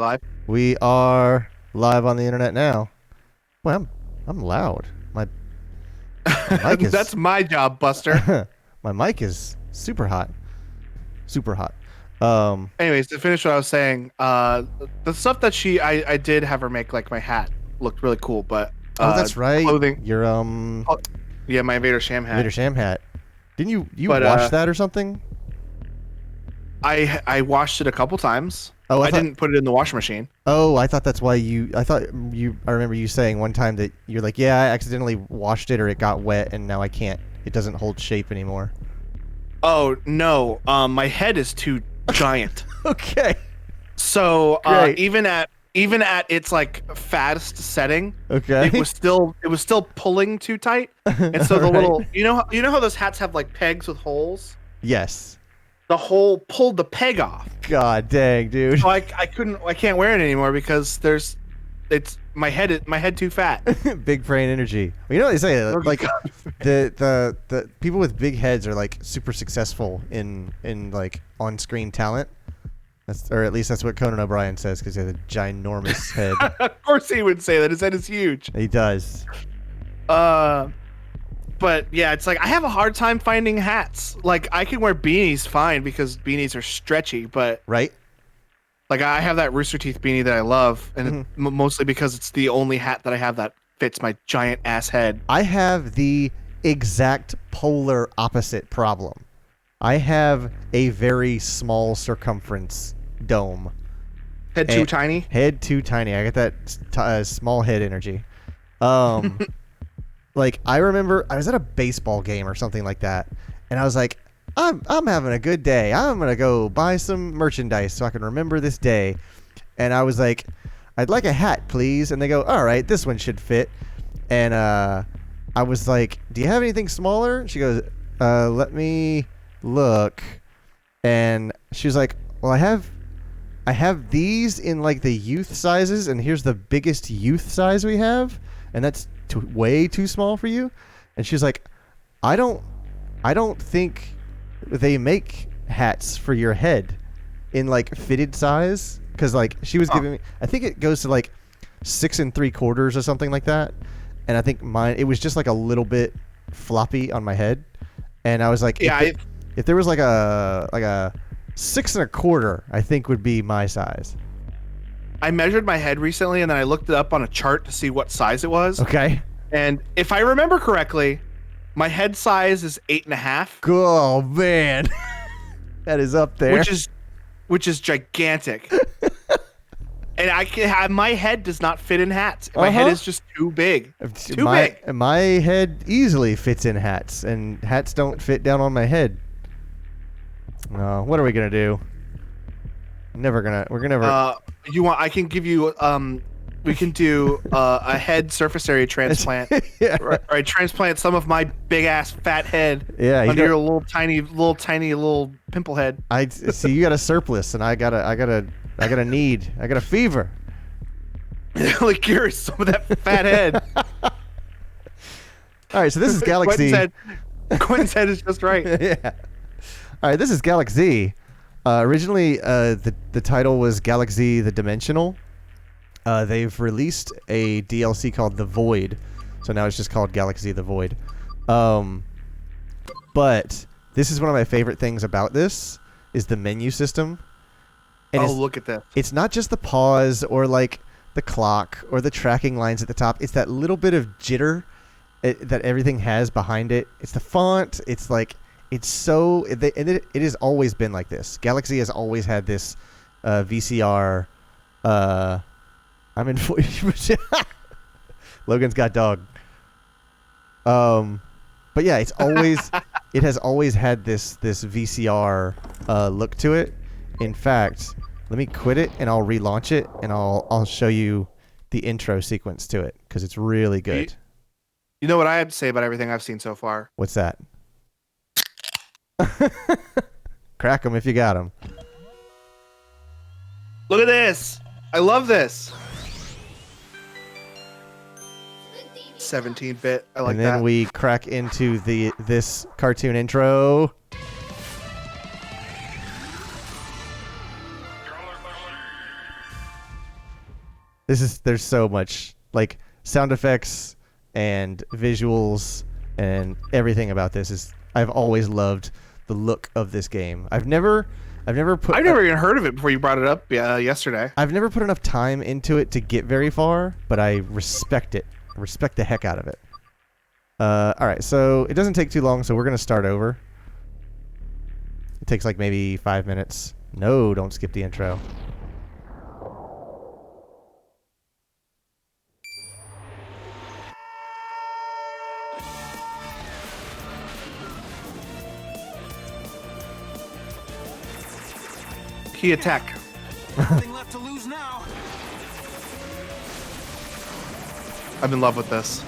live? We are live on the internet now. Well, I'm loud. My mic is That's my job, Buster. my mic is super hot. Super hot. Anyways, to finish what I was saying, the stuff that I did have her make, like my hat, looked really cool, but oh, that's right. clothing. Your Yeah, my Invader Sham hat. Vader Sham hat. Didn't you But, wash that or something? I washed it a couple times. Oh, I didn't put it in the washing machine. Oh, I thought that's why I remember you saying one time that you're like, yeah, I accidentally washed it or it got wet and now I can't. It doesn't hold shape anymore. Oh no, my head is too giant. Okay. So even at its like fattest setting, okay, it was still pulling too tight, and so the Right. little you know how those hats have like pegs with holes. Yes. The hole pulled the peg off. God dang, dude. So I can't wear it anymore because it's my head too fat. Big brain energy. Well, you know what they say? Like the people with big heads are like super successful in like on screen talent. Or at least that's what Conan O'Brien says because he has a ginormous head. Of course he would say that. His head is huge. He does. But yeah, it's like I have a hard time finding hats. Like I can wear beanies fine because beanies are stretchy, but right. Like I have that Rooster Teeth beanie that I love, and mostly because it's the only hat that I have that fits my giant ass head. I have the exact polar opposite problem. I have a very small circumference dome. Head too tiny? Head too tiny. I got that small head energy. Like I remember I was at a baseball game or something like that, and I was like, I'm having a good day. I'm gonna go buy some merchandise so I can remember this day. And I was like, I'd like a hat, please. And they go, all right, this one should fit. And I was like, do you have anything smaller? She goes, let me look. And she was like, well, I have these in like the youth sizes, and here's the biggest youth size we have, and that's way too small for you. And she's like, I don't think they make hats for your head in like fitted size, because like she was giving me, I think it goes to like 6 3/4 or something like that, and I think mine, it was just like a little bit floppy on my head, and I was like, yeah, if there was like a 6 1/4, I think would be my size. I measured my head recently, and then I looked it up on a chart to see what size it was. Okay. And if I remember correctly, my head size is 8.5. Oh man, that is up there. Which is gigantic. And my head does not fit in hats. My head is just too big. Too big. My head easily fits in hats, and hats don't fit down on my head. What are we gonna do? We're never. I can give you we can do a head surface area transplant. Yeah. Or I transplant some of my big ass fat head under your little tiny pimple head. I see you got a surplus, and I got a need. I got a fever. Like here's some of that fat head. All right, so this is Galak-Z. Quentin's head is just right. Yeah. All right, this is Galak-Z. Originally, the title was Galak-Z the Dimensional. They've released a DLC called The Void, so now it's just called Galak-Z the Void. But this is one of my favorite things about this is the menu system. And look at that! It's not just the pause or like the clock or the tracking lines at the top. It's that little bit of jitter that everything has behind it. It's the font. It's like it has always been like this. Galak-Z has always had this VCR. I'm in. Logan's got dog. But yeah, it has always had this VCR look to it. In fact, let me quit it and I'll relaunch it and I'll show you the intro sequence to it because it's really good. You know what I have to say about everything I've seen so far? What's that? Crack them if you got them. Look at this. I love this. 17-bit. I like that. And then we crack into this cartoon intro. There's so much like sound effects and visuals and everything about this is. I've always loved the look of this game. I've never even heard of it before you brought it up yesterday. I've never put enough time into it to get very far, but I respect it. I respect the heck out of it. All right, so it doesn't take too long, so we're gonna start over. It takes like maybe 5 minutes. No, don't skip the intro. Key attack. Nothing left to lose now. I'm in love with this.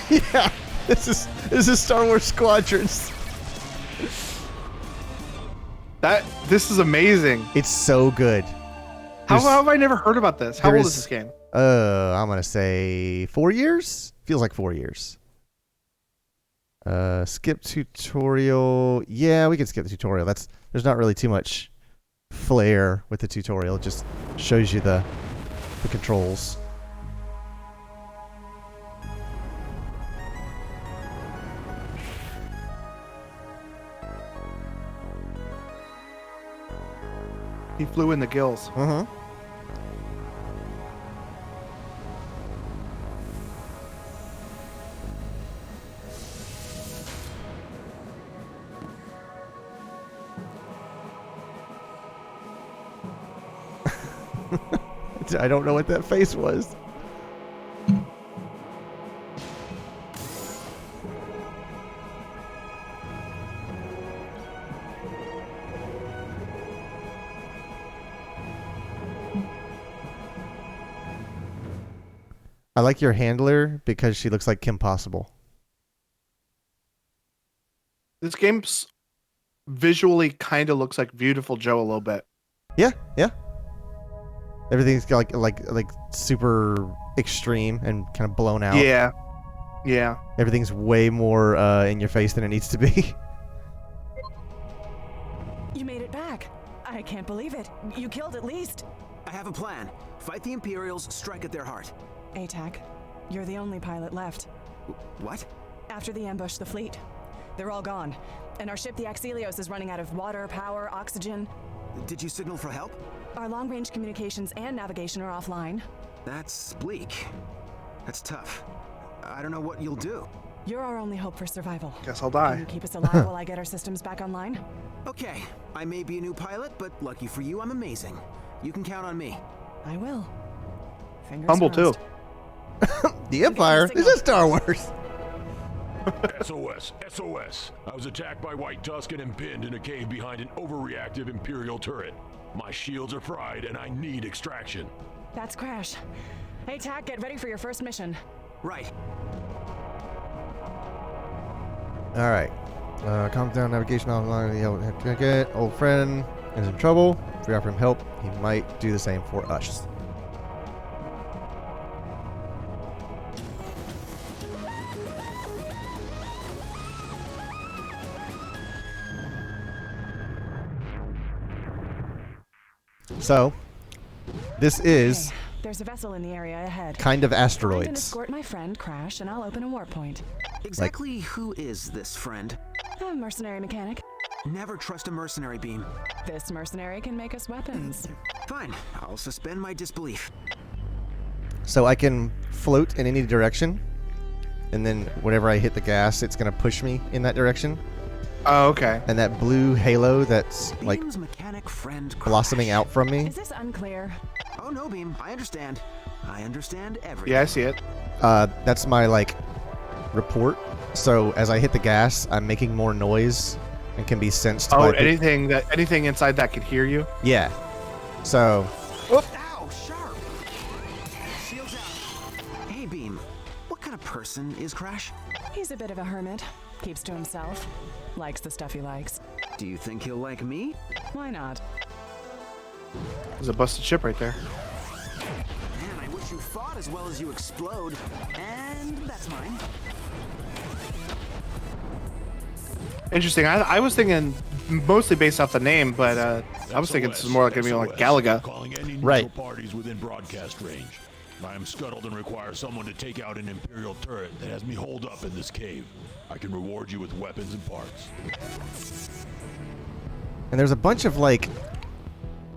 Yeah, this is Star Wars Squadrons. This is amazing. It's so good. How have I never heard about this? How there old is- is this game? I'm gonna say 4 years. Feels like 4 years. Skip tutorial. Yeah, we can skip the tutorial. There's not really too much flair with the tutorial. It just shows you the controls. He flew in the gills. Uh-huh. I don't know what that face was. I like your handler because she looks like Kim Possible. This game's visually kind of looks like Beautiful Joe a little bit. Yeah, yeah. Everything's got like super extreme and kind of blown out. Yeah. Yeah. Everything's way more in your face than it needs to be. You made it back. I can't believe it. You killed at least. I have a plan. Fight the Imperials, strike at their heart. ATAC, you're the only pilot left. What? After the ambush, the fleet. They're all gone. And our ship, the Axelios, is running out of water, power, oxygen. Did you signal for help? Our long-range communications and navigation are offline. That's bleak. That's tough. I don't know what you'll do. You're our only hope for survival. Guess I'll Can you die. keep us alive while I get our systems back online? Okay, I may be a new pilot, but lucky for you, I'm amazing. You can count on me. I will. Fingers Humble too. crossed. The Empire? This is Star Wars. SOS, SOS. I was attacked by White Tusken and pinned in a cave behind an overreactive Imperial turret. My shields are fried and I need extraction. That's Crash. ATAC, get ready for your first mission. Right. All right. Calm down. Navigation offline. Yeah, get old friend is in trouble. If we offer him help, he might do the same for us. So, this is Okay, there's a vessel in the area ahead. kind of Find and asteroids. escort my friend Crash, and I'll open a warp point. Exactly who is this friend? A mercenary mechanic. Never trust a mercenary beam. This mercenary can make us weapons. Fine, I'll suspend my disbelief. So I can float in any direction, and then whenever I hit the gas, it's gonna push me in that direction. Oh, okay. And that blue halo that's like Beam's mechanic friend blossoming Crash. out from me, Is this unclear? Oh no, Beam, I understand. I understand everything. Yeah, I see it. that's my like report. So as I hit the gas, I'm making more noise and can be sensed Oh, by anything inside that could hear you. yeah. So Ow, sharp! Shields out. Hey, Beam, what kind of person is Crash? He's a bit of a hermit. Keeps to himself. Likes the stuff he likes. Do you think he'll like me? Why not? There's a busted ship right there. Man, I wish you fought as well as you explode. And that's mine. Interesting. I was thinking mostly based off the name, but I was thinking this is more like gonna be like Galaga. Calling any Right. neutral parties within broadcast range. I am scuttled and require someone to take out an Imperial turret that has me holed up in this cave. I can reward you with weapons and parts. And there's a bunch of like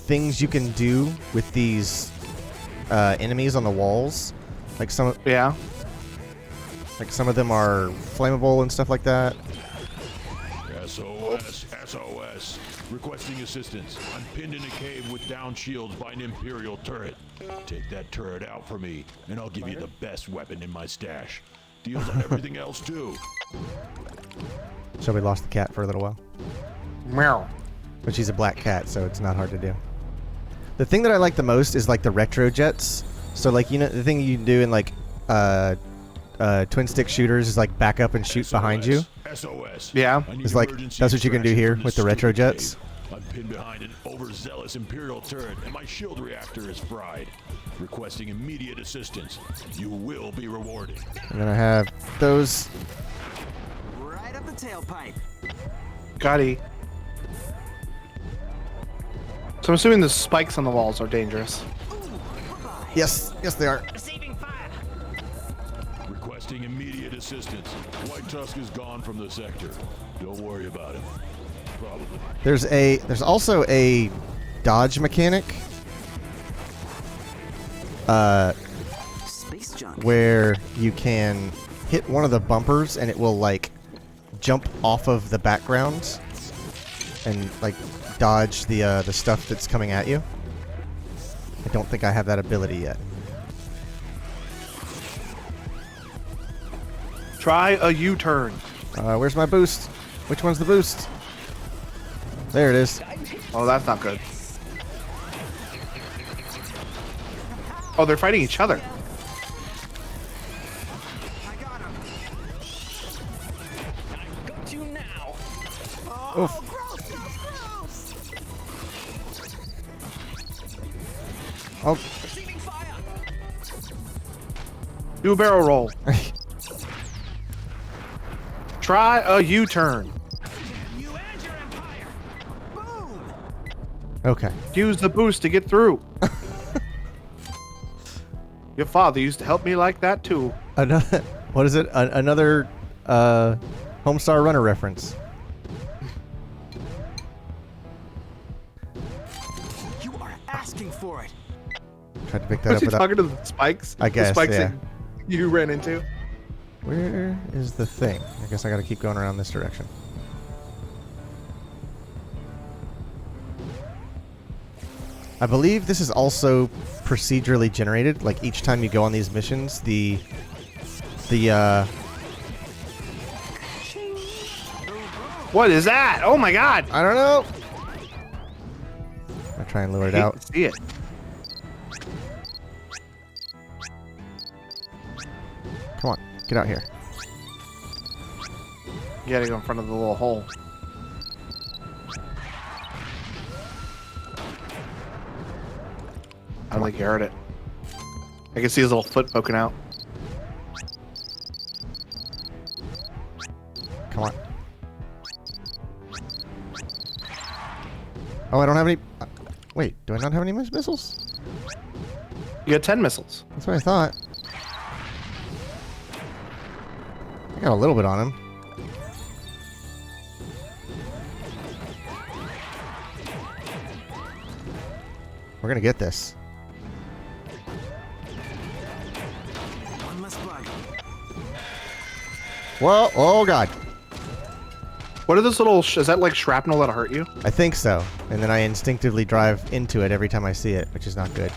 things you can do with these enemies on the walls. Like some of them are flammable and stuff like that. SOS, SOS. Requesting assistance. I'm pinned in a cave with down shields by an Imperial turret. Take that turret out for me, and I'll give you the best weapon in my stash. Deals on everything else, too. Shelby lost the cat for a little while. Meow. But she's a black cat, so it's not hard to do. The thing that I like the most is like the retro jets. So like, you know, the thing you can do in like twin stick shooters is like back up and shoot behind you. SOS. Yeah. It's like that's what you can do here with the retro jets. I'm pinned behind an overzealous Imperial turret, and my shield reactor is fried. Requesting immediate assistance. You will be rewarded. And then I have those. Right up the tailpipe. Gotti. So I'm assuming the spikes on the walls are dangerous. Yes, yes they are. Requesting immediate assistance. White Tusk is gone from the sector. Don't worry about him. Probably. There's also a dodge mechanic. Space junk. Where you can hit one of the bumpers and it will like jump off of the background and like dodge the stuff that's coming at you. I don't think I have that ability yet. Try a U-turn. Where's my boost? Which one's the boost? There it is. Oh, that's not good. Oh, they're fighting each other. I got him. Got you now. Oof. Gross, gross, gross. Oh. Receiving fire. Do a barrel roll. Try a U-turn. You and your empire. Boom. Okay. Use the boost to get through. Your father used to help me like that too. Another. What is it? Another Homestar Runner reference. You are asking for it. Tried to pick that Was up he without. talking to the spikes? I guess, The spikes yeah. that you ran into? Where is the thing? I guess I gotta keep going around this direction. I believe this is also procedurally generated. Like each time you go on these missions, the What is that? Oh my god! I don't know. I try and lure it I hate out. to see it. Come on, get out here. You gotta go in front of the little hole. I don't think you heard it. I can see his little foot poking out. Come on. Oh, I don't have any. Wait, do I not have any missiles? You got 10 missiles. That's what I thought. I got a little bit on him. We're gonna get this. One less bug. Whoa! Oh god! What are those little... is that like shrapnel that'll hurt you? I think so. And then I instinctively drive into it every time I see it, which is not good.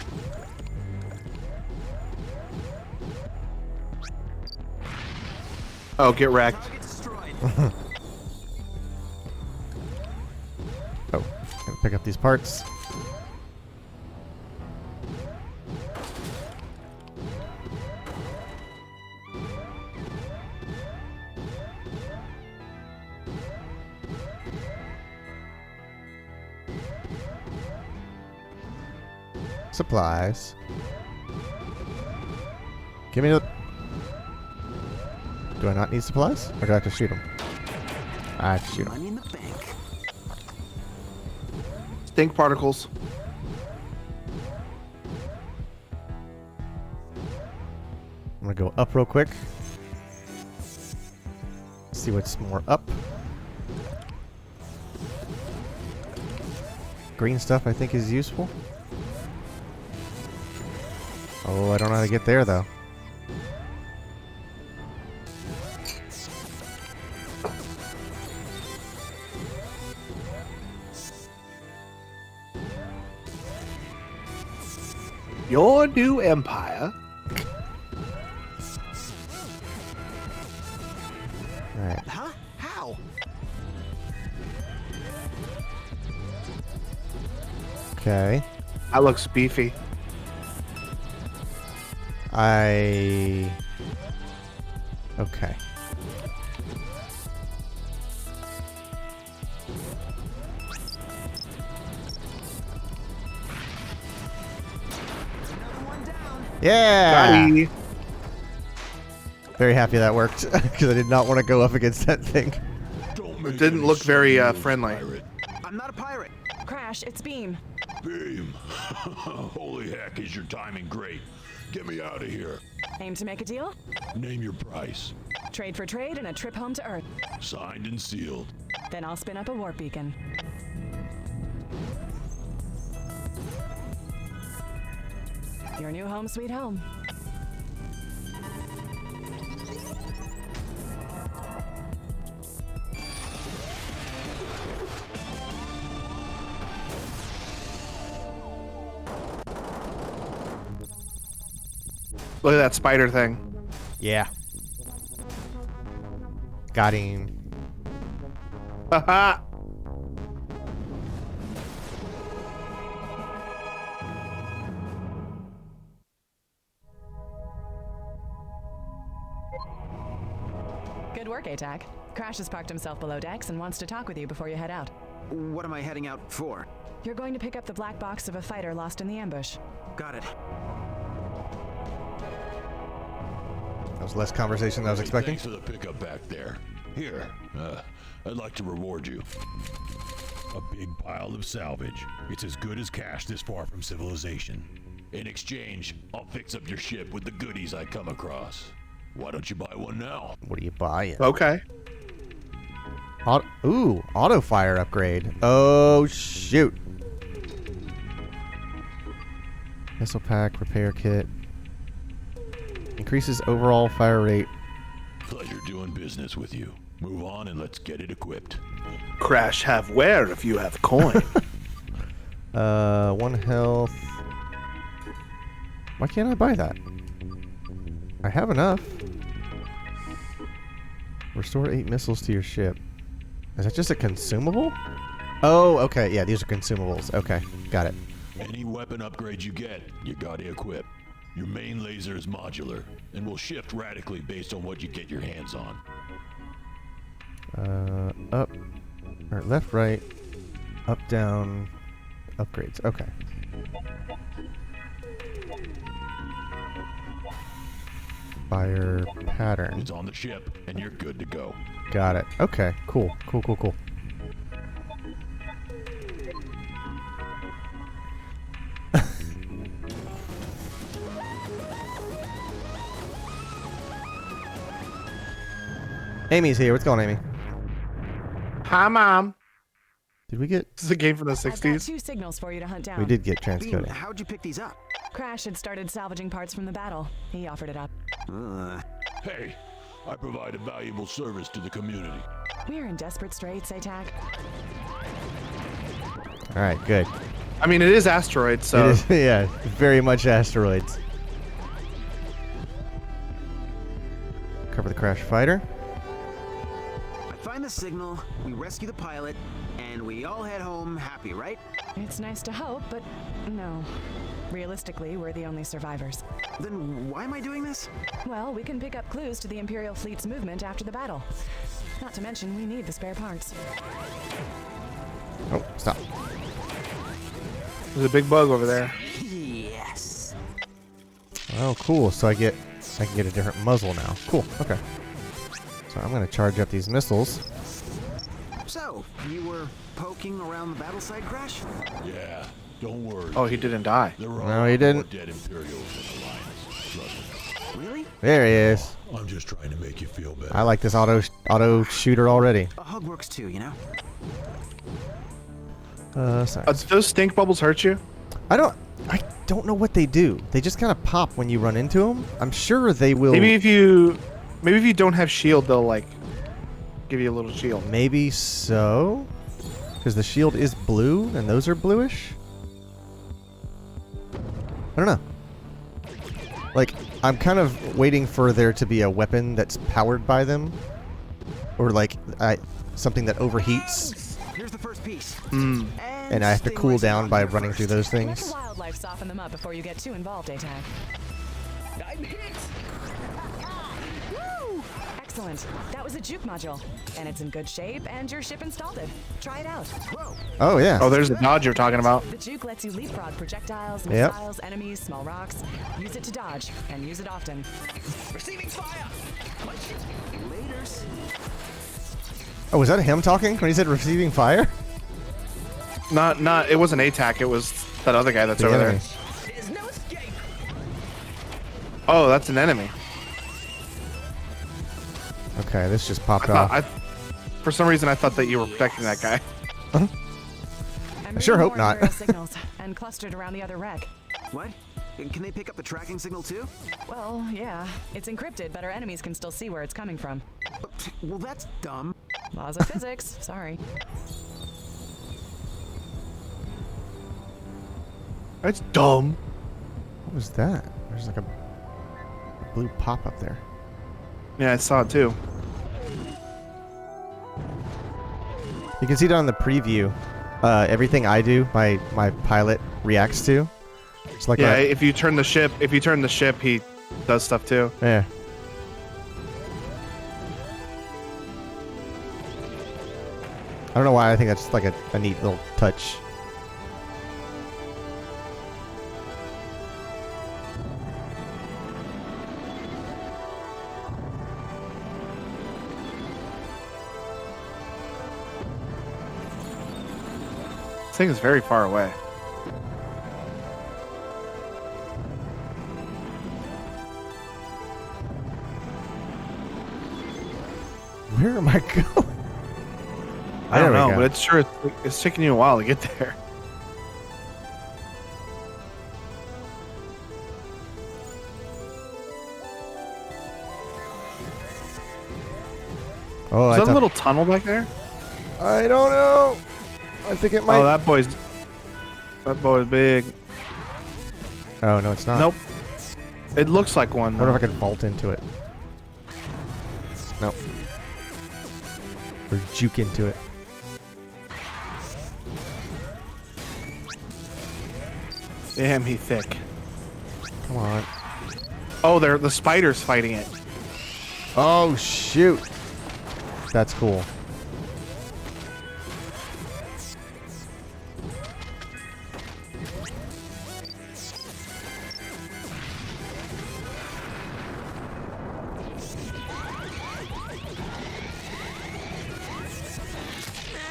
Oh, get wrecked. Target destroyed. Oh, gotta pick up these parts. Supplies. Give me the... Do I not need supplies? Or do I have to shoot them? I have to shoot them. Money in the bank. Stink particles. I'm gonna go up real quick. See what's more up. Green stuff I think is useful. Oh, I don't know how to get there though. Your new empire. Alright. Huh? How? Okay. That looks beefy. Okay. Yeah! Bye. Very happy that worked because I did not want to go up against that thing. Don't make didn't any look very, sudden moves, friendly. pirate. I'm not a pirate. Crash, it's Beam. Beam. Holy heck, is your timing great. Get me out of here. Aim to make a deal? Name your price. Trade for trade and a trip home to Earth. Signed and sealed. Then I'll spin up a warp beacon. Your new home, sweet home. Look at that spider thing. Yeah. Got him. Haha. Good work, ATAC. Crash has parked himself below decks and wants to talk with you before you head out. What am I heading out for? You're going to pick up the black box of a fighter lost in the ambush. Got it. That was less conversation than I was Hey, expecting. Thanks for the pickup back there. Here, I'd like to reward you. A big pile of salvage. It's as good as cash this far from civilization. In exchange, I'll fix up your ship with the goodies I come across. Why don't you buy one now? What are you buying? Okay. Auto fire upgrade. Oh shoot. Missile pack, repair kit. Increases overall fire rate. Pleasure doing business with you. Move on and let's get it equipped. Crash have where if you have coin. 1 health. Why can't I buy that? I have enough. Restore 8 missiles to your ship. Is that just a consumable? Oh, okay. Yeah, these are consumables. Okay, got it. Any weapon upgrade you get, you gotta equip. Your main laser is modular and will shift radically based on what you get your hands on. Up, or left, right, up, down, upgrades. Okay. Fire pattern. It's on the ship and you're good to go. Got it. Okay, cool. Cool. Amy's here. What's going on, Amy? Hi, Mom. Did we get... This is a game from the I've got 60s. 2 signals for you to hunt down. We did get Beam, transcoding. how'd you pick these up? Crash had started salvaging parts from the battle. He offered it up. Hey, I provide a valuable service to the community. We're in desperate straits, ATAC. Alright, good. I mean, it is asteroids, so It is, yeah, very much asteroids. Cover the crash fighter. I find the signal, we rescue the pilot, and we all head home happy, right? It's nice to hope, but no. Realistically, we're the only survivors. Then why am I doing this? Well, we can pick up clues to the Imperial fleet's movement after the battle. Not to mention, we need the spare parts. Oh, stop. there's a big bug over there. Yeah. Oh, cool. So I can get a different muzzle now. Cool. Okay. So I'm gonna charge up these missiles. So, you were poking around the battle site, Crash? Yeah, don't worry. Oh, he didn't die. There were No, a he lot didn't. more dead Imperials in Alliance. Trust me. Really? There he is. I'm just trying to make you feel better. I like this auto shooter already. A hug works too, you know? Sorry. Do those stink bubbles hurt you? I don't know what they do. They just kind of pop when you run into them. I'm sure they will. Maybe if you don't have shield, they'll like give you a little shield. Maybe so. Because the shield is blue and those are bluish. I don't know. Like, I'm kind of waiting for there to be a weapon that's powered by them. Or like something that overheats. Here's the first piece. And I have to stay cool nice and down hot by here running first. through those Let the things. wildlife soften them up before you get too involved, ATAC. I'm hit. Woo! Excellent. That was a juke module, and it's in good shape, and your ship installed it. Try it out. Oh, yeah. Oh, there's the dodge you're talking about. The juke lets you leapfrog projectiles, Yep. missiles, enemies, small rocks. Use it to dodge, and use it often. Receiving fire. Laters. Oh, was that him talking when he said receiving fire? Not. It wasn't ATAC. It was that other guy that's The over enemy. there. There's no escape. Oh, that's an enemy. Okay, this just popped I off. thought, for some reason, I thought that you were protecting that guy. I'm sure reading hope more not. Imperial signals and clustered around the other wreck. What? Can they pick up the tracking signal too? Well, yeah. It's encrypted, but our enemies can still see where it's coming from. Well, that's dumb. Laws of physics. Sorry. That's dumb. What was that? There's like a blue pop up there. Yeah, I saw it too. You can see it on the preview. Everything I do, my pilot reacts to. It's like Yeah, a, if you turn the ship, he does stuff too. yeah. I don't know why I think that's like a neat little touch. This thing is very far away. Where am I going? I don't There we know, go. but it's taking you a while to get there. Oh, Is that's that a little tunnel back there? I don't know. I think it might. Oh, that boy's big. Oh no, it's not. Nope. It looks like one. I wonder if I can vault into it. Nope. Or juke into it. Damn, he thick. Come on. Oh, they're the spiders fighting it. Oh shoot. That's cool.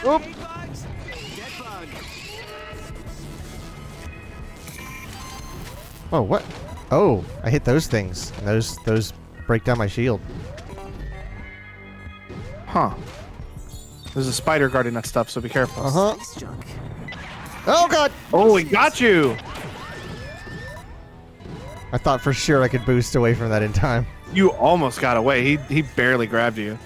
Oop. Bugs. Dead bug. Oh, what? Oh, I hit those things. And those break down my shield. Huh. There's a spider guarding that stuff, so be careful. Uh-huh. Space junk. Oh god. Oh, he got you! I thought for sure I could boost away from that in time. You almost got away. He barely grabbed you.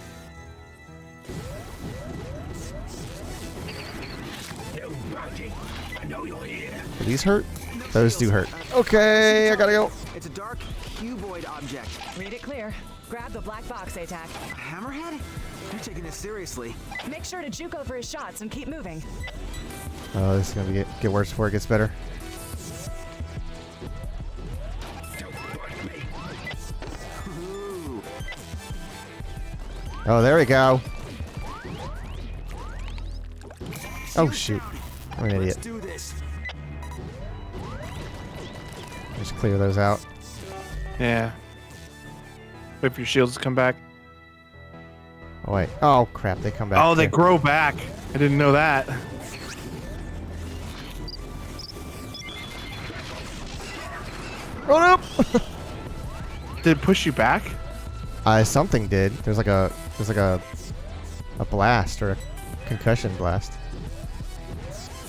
No budging. I know you're here. Do these hurt? Those do hurt. Okay, I gotta go. It's a dark cuboid object. Read it clear. Grab the black box, ATAC. A hammerhead? You're taking this seriously. Make sure to juke over his shots and keep moving. Oh, this is gonna get worse before it gets better. Don't bug me. Ooh. Oh, there we go. Oh shoot. I'm an Let's idiot. do this. Just clear those out. Yeah. Wait for your shields to come back. Oh wait. Oh crap! They come back. Oh, they too. grow back. I didn't know that. Run up! Did it push you back? Something did. There's like a blast or a concussion blast.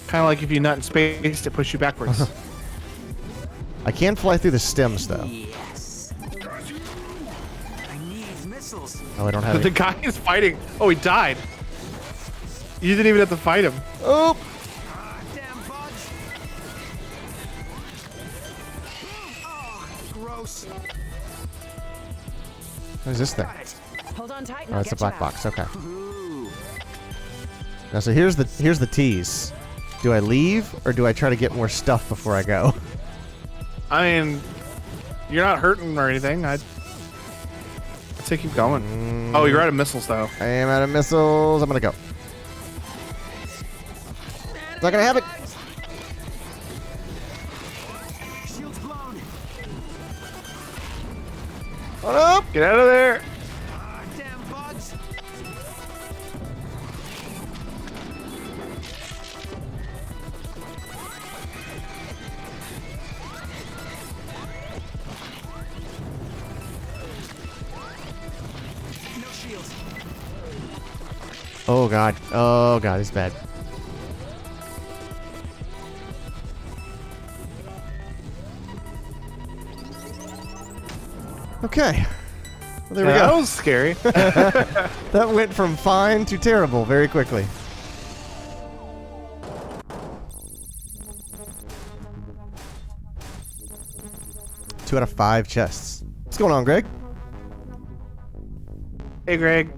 Kind of like if you nut in space, it push you backwards. I can fly through the stems though. Yes. I need missiles. Oh, I don't have The any. guy is fighting. Oh, he died. You didn't even have to fight him. Oh! Ah, damn bugs. Oh, gross. What is this thing? Got it. Hold on tight and Oh, I'll it's a get you black out. box. Okay. Ooh. Now, so here's the tease. Do I leave or do I try to get more stuff before I go? I mean, you're not hurting or anything. I'd say keep going. Oh, you're out of missiles, though. I am out of missiles. I'm gonna go. Not gonna have it. Shield's blown. Run up! Get out of there. Ah, damn bugs. No shields. Oh god. Oh god, it's bad. Okay. Well, there we That go. was scary. That went from fine to terrible very quickly. Two out of 5 chests. What's going on, Greg? Hey, Greg.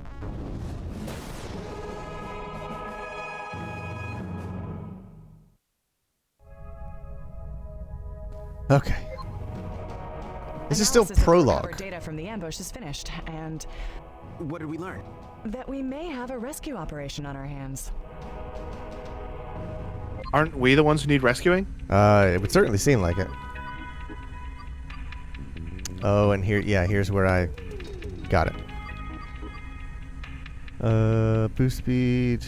Okay. This is still Analysis of prologue. recovered data from the ambush is finished, and What did we learn? that we may have a rescue operation on our hands. Aren't we the ones who need rescuing? It would certainly seem like it. Oh, and here, yeah, here's where I got it. Boost speed.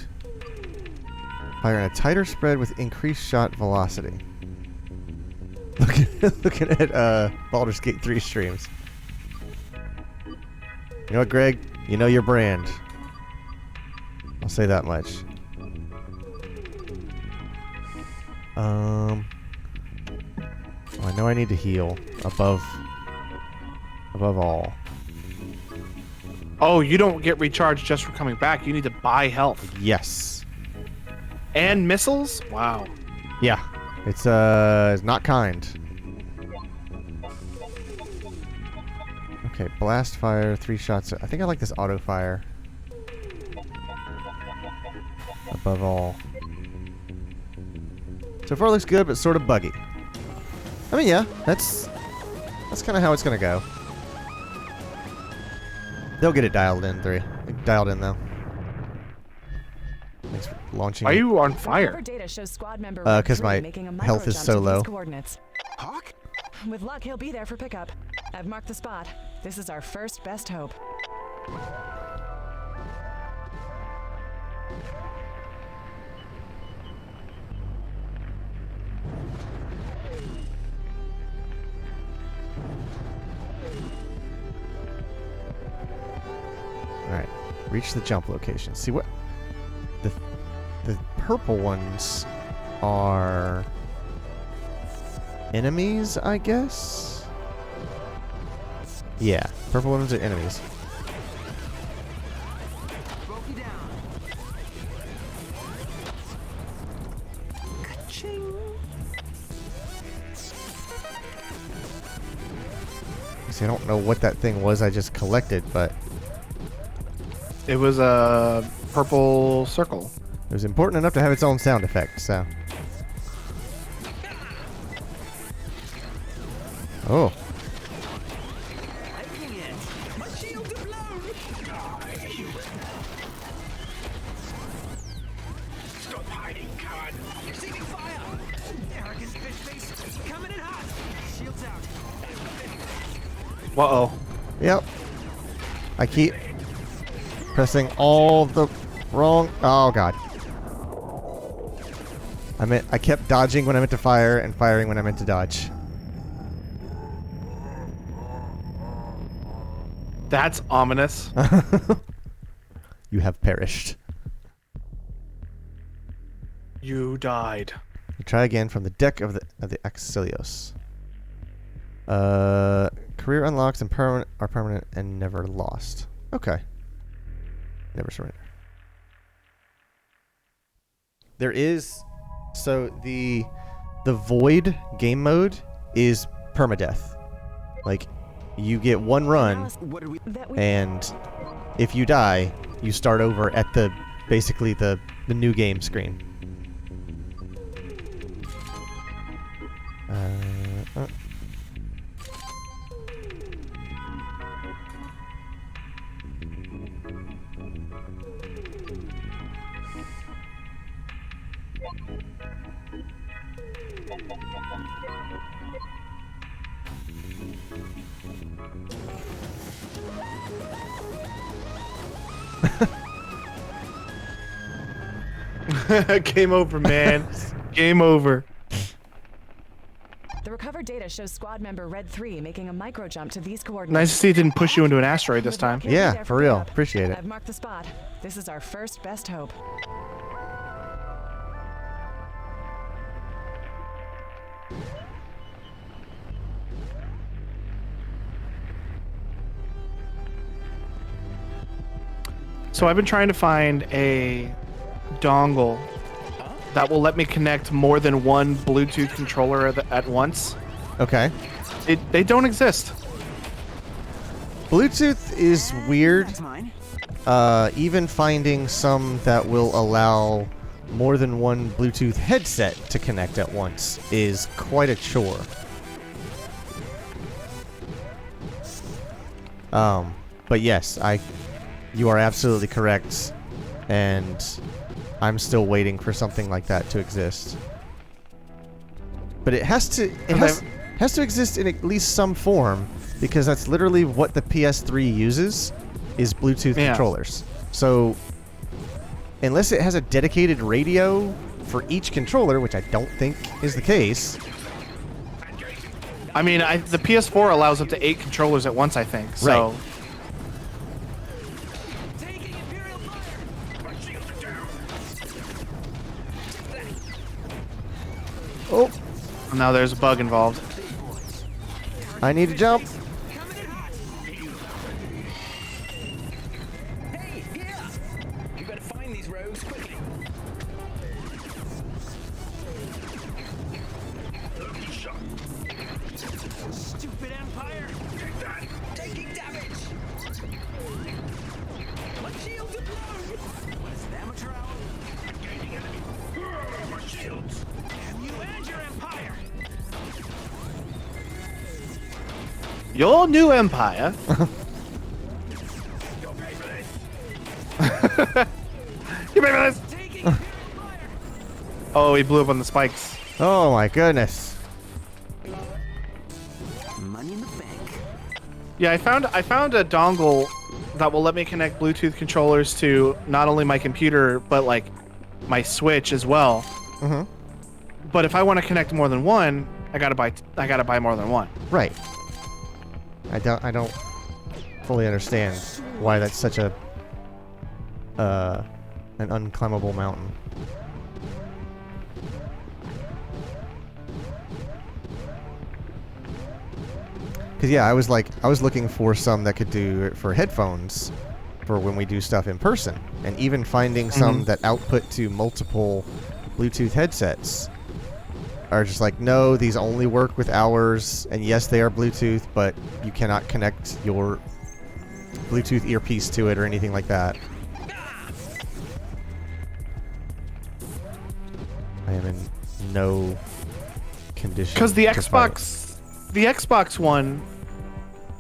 Fire in a tighter spread with increased shot velocity. Looking at Baldur's Gate 3 streams. You know what, Greg? You know your brand. I'll say that much. Oh, I know I need to heal above all. Oh, you don't get recharged just for coming back. You need to buy health. Yes. And missiles? Wow. Yeah. It's not kind. Okay, blast fire, 3 shots. I think I like this auto fire. Above all. So far looks good, but sort of buggy. I mean, yeah, that's kind of how it's gonna go. They'll get it dialed in, dialed in though. Thanks for launching. Why are it. you on fire? Recovered data shows squad member 'cause 3 my making a health is micro so jump to low. these coordinates. Hawk? With luck, he'll be there for pickup. I've marked the spot. This is our first best hope. Alright. Reach the jump location. See what the purple ones are enemies, I guess? Yeah, purple ones are enemies. Broke you down. Ka-ching. See, I don't know what that thing was I just collected, but It was a purple circle. it was important enough to have its own sound effect, so. Oh. Liking it. My shields are blown. Stop hiding, coward. Receiving fire. Arrogant fish face. Coming in hot. Shields out. Uh-oh. Yep. I keep pressing all the wrong... Oh, God. I kept dodging when I meant to fire and firing when I meant to dodge. That's ominous. You have perished. You died. Try again from the deck of the Axilios. Career unlocks and are permanent and never lost. Okay. Never surrender. There is... So the Void game mode is permadeath. Like, you get one run, and if you die, you start over at basically the new game screen. Game over, man. Game over. The recovered data shows squad member Red 3 making a micro jump to these coordinates. Nice to see it didn't push you into an asteroid this time. Yeah, for real. Appreciate it. I've marked the spot. This is our first best hope. So I've been trying to find a dongle that will let me connect more than one Bluetooth controller at once. Okay. They don't exist. Bluetooth is weird. That's mine. Even finding some that will allow more than one Bluetooth headset to connect at once is quite a chore. But yes, you are absolutely correct, and I'm still waiting for something like that to exist. But it has to exist in at least some form, because that's literally what the PS3 uses, is Bluetooth controllers. So unless it has a dedicated radio for each controller, which I don't think is the case. I mean, the PS4 allows up to 8 controllers at once, I think. So. Right. Oh, Now there's a bug involved. I need to jump. Hey, yeah! You gotta find these rogues quickly. Stupid Empire! Taking damage! My shield deployed! What's the amateur hour? Gaining enemy. My shields! Damn you and your Empire! Your new empire. You'll pay for this. You remember this? Taking fire! Oh, he blew up on the spikes. Oh my goodness. Money in the bank. Yeah, I found a dongle that will let me connect Bluetooth controllers to not only my computer but like my Switch as well. Mm-hmm. But if I want to connect more than one, I gotta buy more than one. Right. I don't fully understand why that's such an unclimbable mountain. Cause yeah, I was looking for some that could do it for headphones for when we do stuff in person, and even finding some that output to multiple Bluetooth headsets are just like, no, these only work with ours, and yes, they are Bluetooth, but you cannot connect your Bluetooth earpiece to it or anything like that. I am in no condition. Because the to fight. Xbox One,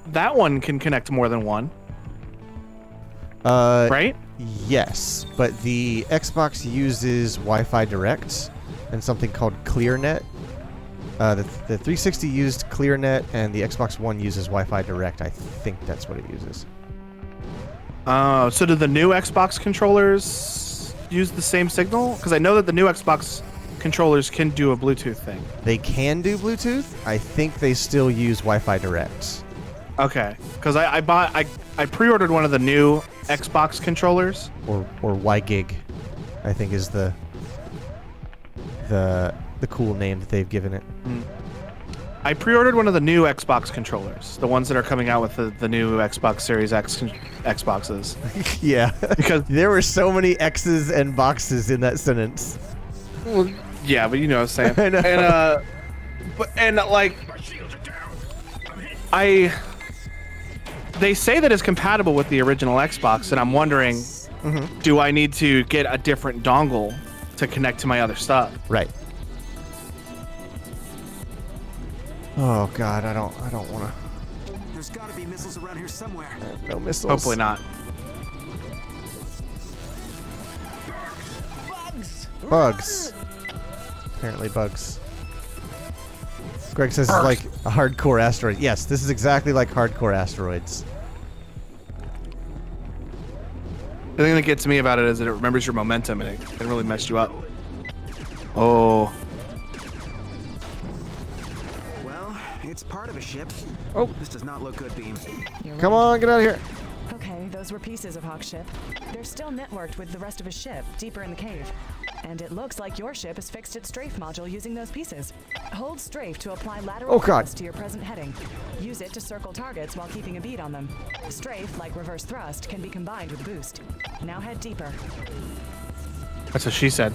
that one can connect more than one, right? Yes, but the Xbox uses Wi-Fi Direct and something called ClearNet, The 360 used ClearNet, and the Xbox One uses Wi-Fi Direct. I think that's what it uses. So do the new Xbox controllers use the same signal? Because I know that the new Xbox controllers can do a Bluetooth thing. They can do Bluetooth. I think they still use Wi-Fi Direct. Okay, because I pre-ordered one of the new Xbox controllers. Or WiGig, I think is the cool name that they've given it. I pre-ordered one of the new Xbox controllers, the ones that are coming out with the new Xbox Series X Xboxes. Yeah, Because there were so many X's and boxes in that sentence. well, yeah, but you know what I'm saying. I know. And like, they say that it's compatible with the original Xbox, and I'm wondering, do I need to get a different dongle to connect to my other stuff? Right. Oh God, I don't want to. There's gotta be missiles around here somewhere. No missiles. Hopefully not. Bugs. Apparently bugs. Greg says it's like a hardcore asteroid. Yes, this is exactly like hardcore asteroids. The thing that gets me about it is that it remembers your momentum and it can really mess you up. Oh. Well, it's part of a ship. Oh. This does not look good, Beam. Come on, get out of here. Okay, those were pieces of Hawk's ship. They're still networked with the rest of his ship, deeper in the cave. And it looks like your ship has fixed its strafe module using those pieces. Hold strafe to apply lateral Oh, God. thrust to your present heading. Use it to circle targets while keeping a bead on them. Strafe, like reverse thrust, can be combined with boost. Now head deeper. That's what she said.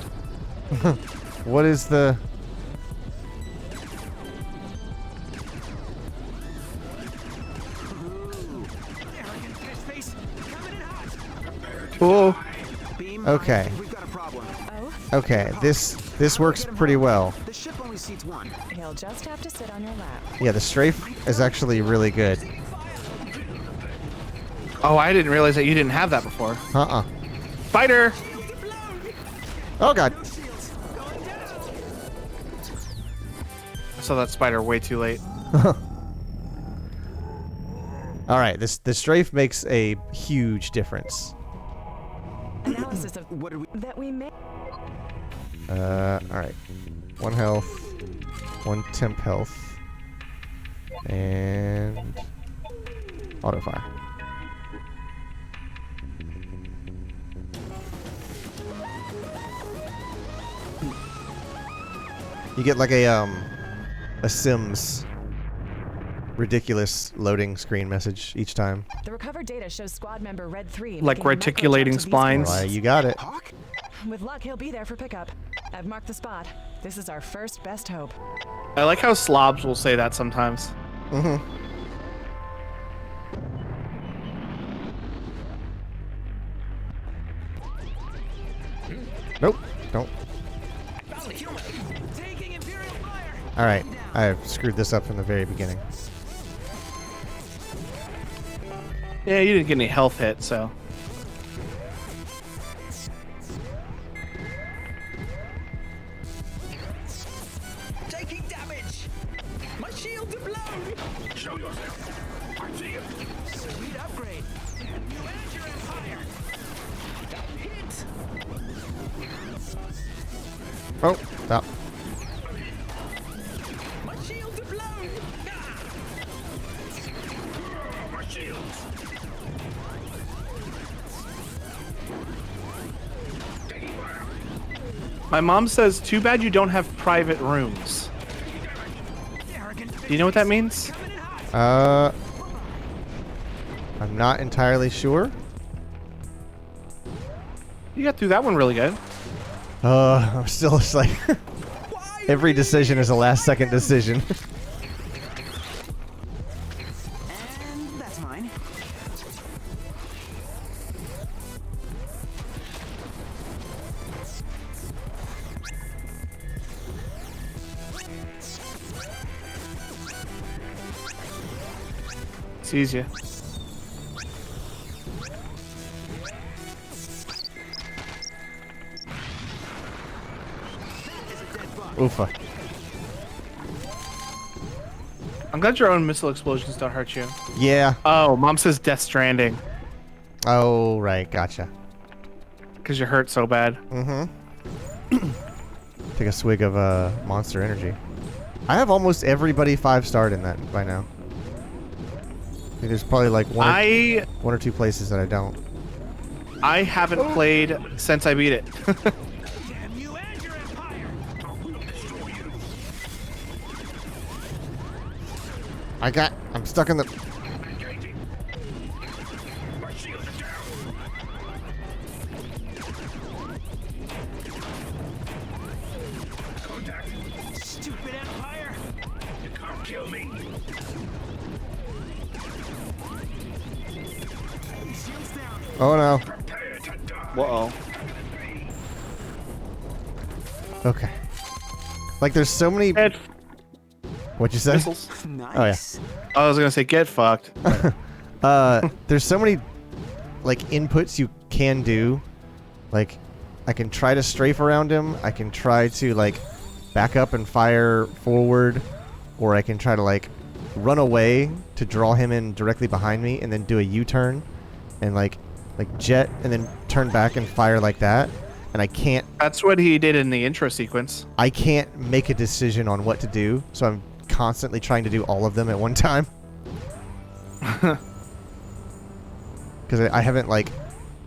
What is the... Oh. Beam. Okay. We've got a problem. Oh, Okay, this works pretty well. The ship only seats one. he'll just have to sit on your lap. Yeah, the strafe is actually really good. Oh, I didn't realize that you didn't have that before. Uh-uh. Spider! Oh God. I saw that spider way too late. All right, the strafe makes a huge difference. Analysis of What did we? that we made. All right. 1 health, 1 temp health, and auto fire. You get like a Sims ridiculous loading screen message each time. The recovered data shows squad member Red 3 Like making a reticulating micro jump to splines? Why, you got it. Hawk? V-Sport. With luck, he'll be there for pickup. I've marked the spot. This is our first best hope. I like how slobs will say that sometimes. Mm-hmm. Nope. Don't. Taking Imperial fire. All right. I screwed this up from the very beginning. Yeah, you didn't get any health hit, so. Taking damage. My shields are blown. Show yourself. I see you. Sweet upgrade. And you and your empire. Hit. Oh, stop. My shields are blown. Ah. My shields. Taking fire. My mom says, too bad you don't have private rooms. Arrogant. Do you know what that means? Coming in hot. I'm not entirely sure. You got through that one really good. I'm still just like Why? every decision is a last second decision. And that's mine. Sees you. Oofa. I'm glad your own missile explosions don't hurt you. Yeah. Oh, Mom says Death Stranding Oh, right. Gotcha. because you're hurt so bad. Mm-hmm. Take a swig of Monster Energy. I have almost everybody 5-starred in that by now. I think there's probably like one or two places that I don't. I haven't played since I beat it. Damn you and your empire! I'm stuck in the. My shields are down. Contact. Stupid empire! You can't kill me. Shields down. Oh no. Prepare to die. Uh-oh. Okay. Like there's so many. Get What'd you say? missiles. Nice. I was gonna say get fucked. There's so many like inputs you can do. Like I can try to strafe around him. I can try to like back up and fire forward, or I can try to like run away to draw him in directly behind me and then do a U-turn and like jet and then turn back and fire like that. And I can't That's what he did in the intro sequence. I can't make a decision on what to do, so I'm constantly trying to do all of them at one time. Because I haven't like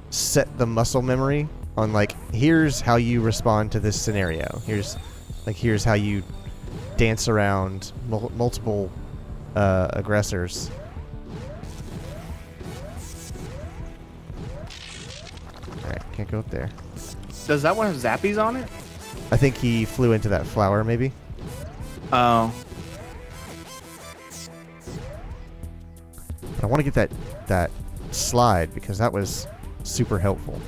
set the muscle memory on like here's how you respond to this scenario. Here's how you dance around multiple aggressors. All right, can't go up there. Does that one have zappies on it? I think he flew into that flower, maybe. Oh. I want to get that slide because that was super helpful.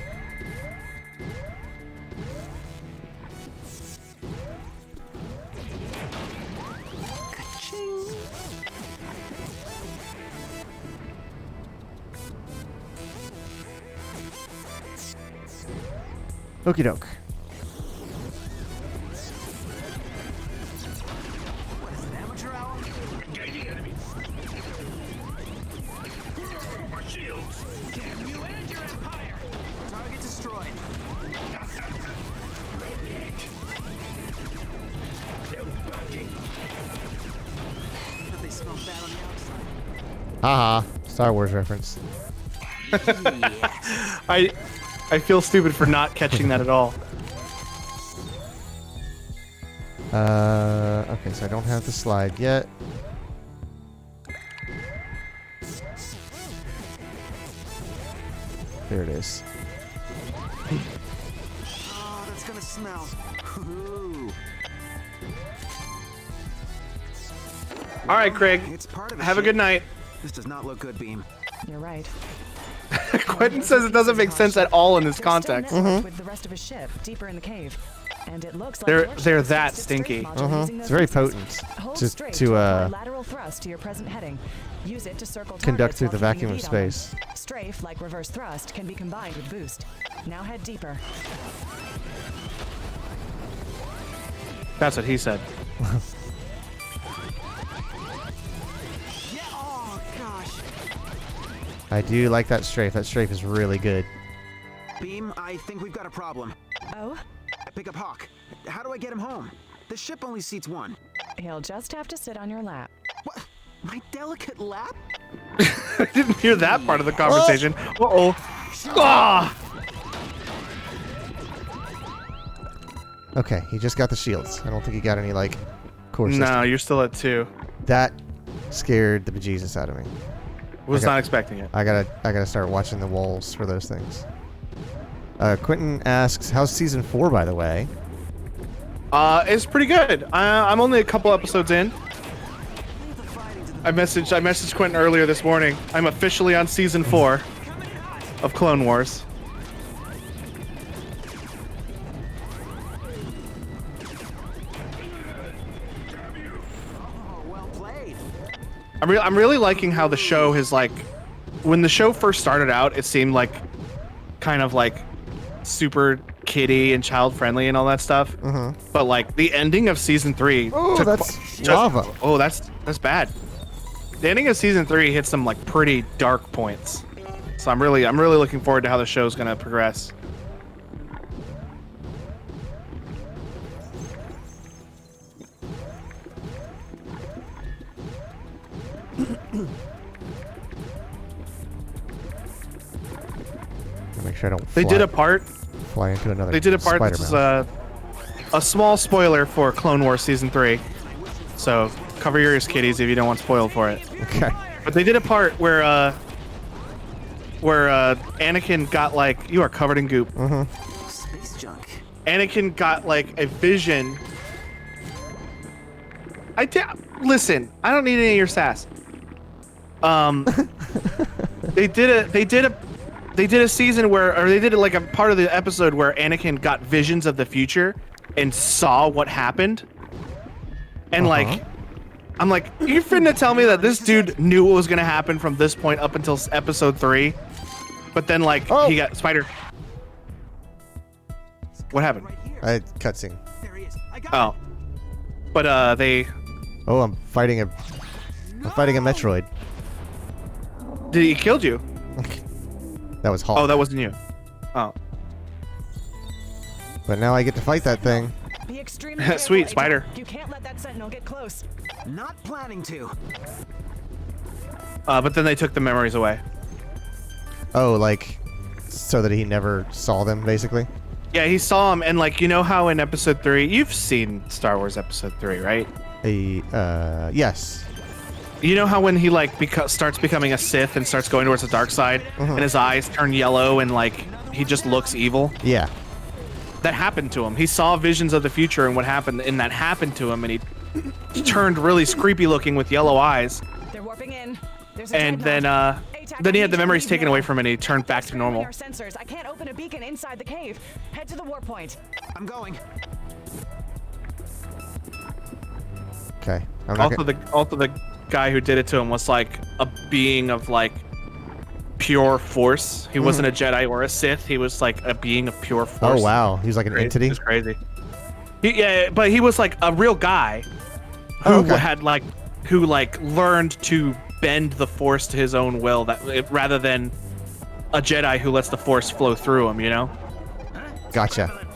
Okie doke. What is it, amateur hour? Engaging enemy. My shields. Damn you and your empire! Target destroyed. They're bugging. But they smell bad on the outside. Haha. Star Wars reference. I feel stupid for not catching that at all. Okay, so I don't have the slide yet. There it is. Oh, that's gonna smell. Ooh. All right, Craig. It's part of the Have a ship. good night. This does not look good, Beam. You're right. Quentin says it doesn't make sense at all in this They're context. still networked with the rest of his ship deeper in the cave. And it looks like They're- your ship they're has that fixed its strafe stinky. module using It's those very pieces. potent Hold to straight apply to lateral thrust to your present heading. Use it to circle conduct targets through the while keeping vacuum a of bead on them. space. Strafe, like reverse thrust, can be combined with boost. Now head deeper. That's what he said. Yeah, oh gosh. I do like that strafe. That strafe is really good. Beam, I think we've got a problem. Oh? I pick up Hawk. How do I get him home? The ship only seats one. He'll just have to sit on your lap. What? My delicate lap? I didn't hear that part of the conversation. Uh-oh. Ah! Okay, he just got the shields. I don't think he got any like core system. No, you're still at 2. That scared the bejesus out of me. Was Okay. not expecting it. I gotta start watching the walls for those things. Quentin asks, "How's season 4, by the way?" It's pretty good. I'm only a couple episodes in. I messaged Quentin earlier this morning. I'm officially on season 4 of Clone Wars. Oh, well played. I'm really liking how the show has like, when the show first started out, it seemed like kind of like super kiddie and child friendly and all that stuff. But like the ending of season 3. Oh, took- that's lava. Oh, that's bad. the ending of season 3 hit some like pretty dark points. So I'm really looking forward to how the show's gonna progress. Make sure I don't. They did a part. Fly into another. They did a part. This is a small spoiler for Clone Wars season 3. So cover your ears, kiddies, if you don't want spoiled for it. Okay. But they did a part where Anakin got like, you are covered in goop. Space junk. Anakin got like a vision. Listen, I don't need any of your sass. They did a season where, or they did like a part of the episode where Anakin got visions of the future and saw what happened. And like, I'm like, you're finna tell me that this dude knew what was gonna happen from this point up until episode 3, but then like he got Spider. What happened? Cutscene. There he is. I got Oh, but they Oh, I'm fighting a Metroid. he killed you. That was Hawk. Oh, that wasn't you. Oh, But now I get to fight that thing. Be extremely careful, Sweet, ATAC. Spider. You can't let that sentinel get close. Not planning to. but then they took the memories away. Oh, like so that he never saw them, basically. Yeah, he saw him, and like, you know how in episode 3, you've seen Star Wars episode 3, right? Yes. You know how when he like starts becoming a Sith and starts going towards the dark side, and his eyes turn yellow and like he just looks evil? Yeah. That happened to him. He saw visions of the future and what happened, and that happened to him, and he turned really creepy looking with yellow eyes. They're warping in. There's a And then dreadnought. ATAC, he I had the need memories to taken leave away now. from him, and he turned back to Screening normal. Our sensors. I can't open a beacon inside the cave. Head to the warp point. I'm going. Okay. I'm not Also the guy who did it to him was like a being of like pure force. He wasn't a Jedi or a Sith. He was like a being of pure force. Oh wow, he's like an entity. It's crazy. Yeah, but he was like a real guy who who learned to bend the force to his own will, rather than a Jedi who lets the force flow through him, you know? Gotcha.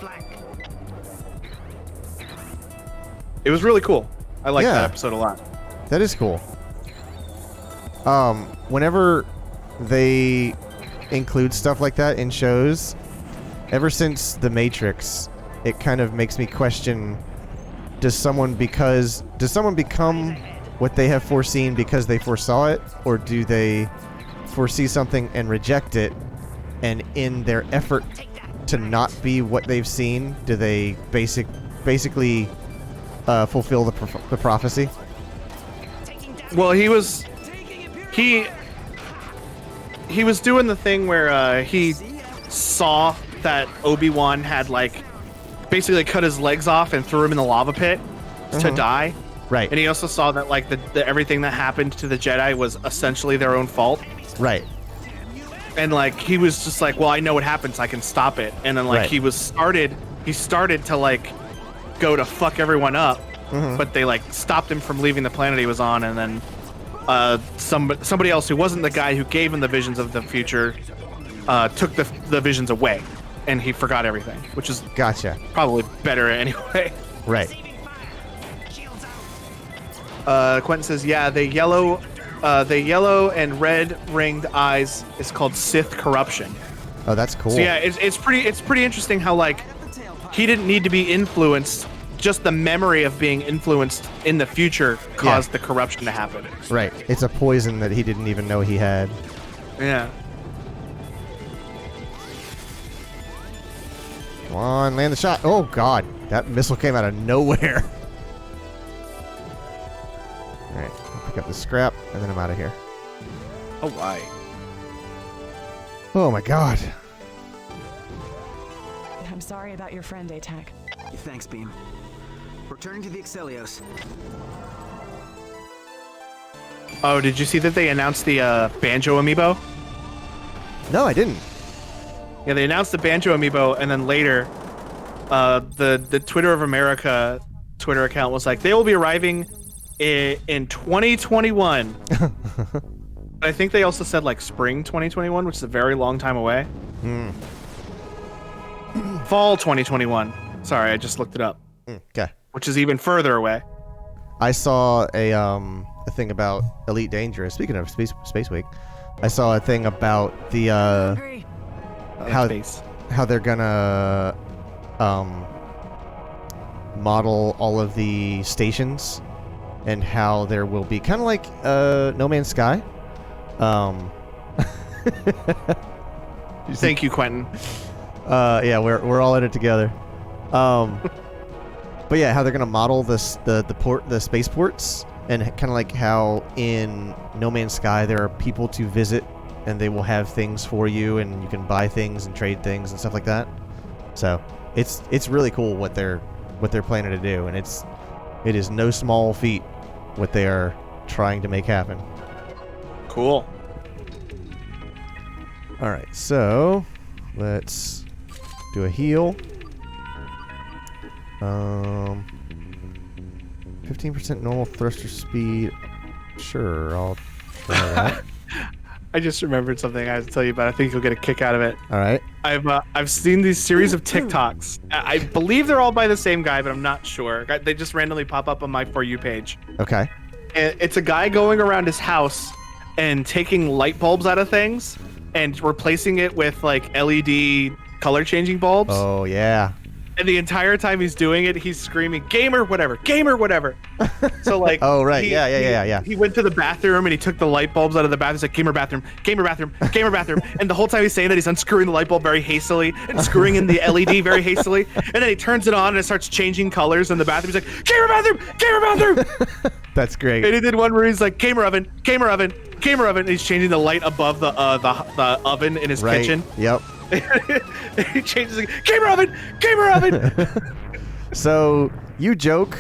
It was really cool. I liked Yeah. that episode a lot. That is cool. Whenever they include stuff like that in shows, ever since The Matrix, it kind of makes me question, does someone become what they have foreseen because they foresaw it, or do they foresee something and reject it, and in their effort to not be what they've seen, do they basically fulfill the prophecy? Well, he was doing the thing where he saw that Obi-Wan had like basically cut his legs off and threw him in the lava pit to die. Right. And he also saw that like the everything that happened to the Jedi was essentially their own fault. Right. And like he was just like, well, I know what happens, I can stop it. And then like Right. he started to like go to fuck everyone up, but they like stopped him from leaving the planet he was on, and then somebody else who wasn't the guy who gave him the visions of the future took the visions away, and he forgot everything, which is Gotcha. probably better anyway. Right. Quentin says, yeah, the yellow and red ringed eyes is called Sith corruption. Oh, that's cool. So yeah, it's pretty interesting how like he didn't need to be influenced. Just the memory of being influenced in the future caused the corruption to happen. Right. It's a poison that he didn't even know he had. Yeah. Come on, land the shot. Oh, God. That missile came out of nowhere. Alright, I'll pick up the scrap, and then I'm out of here. Oh, why? Oh, my God. I'm sorry about your friend, ATAC. Thanks, Beam. Returning to the Excelios. Oh, did you see that they announced the Banjo amiibo? No, I didn't. Yeah, they announced the Banjo amiibo, and then later, the Twitter of America Twitter account was like, they will be arriving in 2021. I think they also said like spring 2021, which is a very long time away. Fall 2021. Sorry, I just looked it up. Okay. Which is even further away. I saw a thing about Elite Dangerous. Speaking of Space Week, I saw a thing about the Hungry. how they're gonna model all of the stations and how there will be kind of like No Man's Sky. Thank you, Quentin. Yeah, we're all in it together. But yeah, how they're gonna model the spaceports, and kind of like how in No Man's Sky there are people to visit, and they will have things for you, and you can buy things and trade things and stuff like that. So it's really cool what they're planning to do, and it is no small feat what they are trying to make happen. Cool. All right, so let's do a heal. 15% normal thruster speed. Sure, I'll try that. I just remembered something I have to tell you about. I think you'll get a kick out of it. All right. I've seen these series of TikToks. I believe they're all by the same guy, but I'm not sure. They just randomly pop up on my For You page. Okay. And it's a guy going around his house and taking light bulbs out of things and replacing it with like LED color changing bulbs. Oh yeah. And the entire time he's doing it, he's screaming, "Gamer, whatever! Gamer, whatever!" So like, oh right, yeah. He went to the bathroom and he took the light bulbs out of the bathroom. He's like, "Gamer bathroom, gamer bathroom, gamer bathroom," and the whole time he's saying that, he's unscrewing the light bulb very hastily and screwing in the LED very hastily, and then he turns it on and it starts changing colors in the bathroom. He's like, "Gamer bathroom, gamer bathroom!" That's great. And he did one where he's like, "Gamer oven, gamer oven, gamer oven," and he's changing the light above the oven in his kitchen. Yep. He changes it. Gamer oven, gamer oven. So you joke,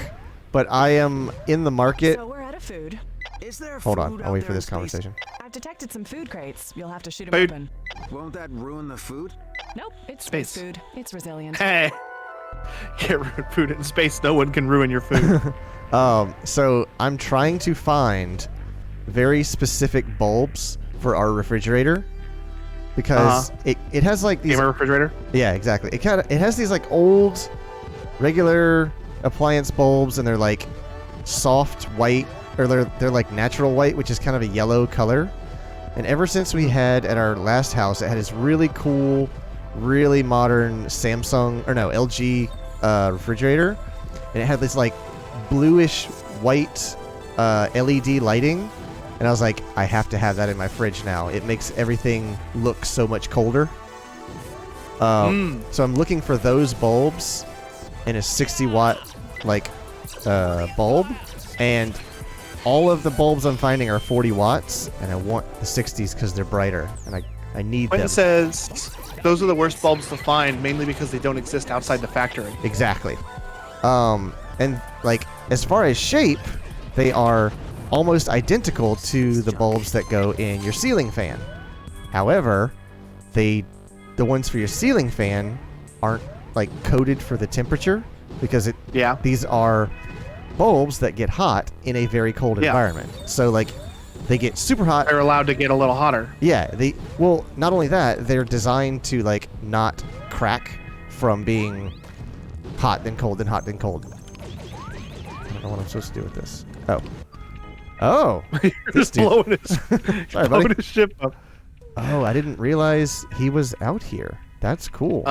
but I am in the market. So we're out of food. Is there Hold food on, I'll out wait there for in this space? conversation. I've detected some food crates. You'll have to shoot 'em Food. open. Won't that ruin the food? Nope, it's Space. space food. It's resilient. Hey, can't ruin food in space. No one can ruin your food. So I'm trying to find very specific bulbs for our refrigerator because it has like these. Gamer refrigerator. Yeah, exactly. It has these like old, regular appliance bulbs, and they're like soft white, or they're like natural white, which is kind of a yellow color. And ever since we had at our last house, it had this really cool, really modern LG refrigerator, and it had this like bluish white LED lighting. And I was like, I have to have that in my fridge now. It makes everything look so much colder. So I'm looking for those bulbs in a 60-watt bulb, and all of the bulbs I'm finding are 40 watts, and I want the 60s because they're brighter, and I need Quentin them. says those are the worst bulbs to find, mainly because they don't exist outside the factory. Exactly. And like as far as shape, they are almost identical to the bulbs that go in your ceiling fan. However, the ones for your ceiling fan aren't like coded for the temperature because these are bulbs that get hot in a very cold environment. So like they get super hot. They're allowed to get a little hotter. Yeah, not only that, they're designed to like not crack from being hot then cold then hot then cold. I don't know what I'm supposed to do with this. Oh, You're this just dude. blowing his, Sorry, blowing buddy. his ship up. Oh, I didn't realize he was out here. That's cool.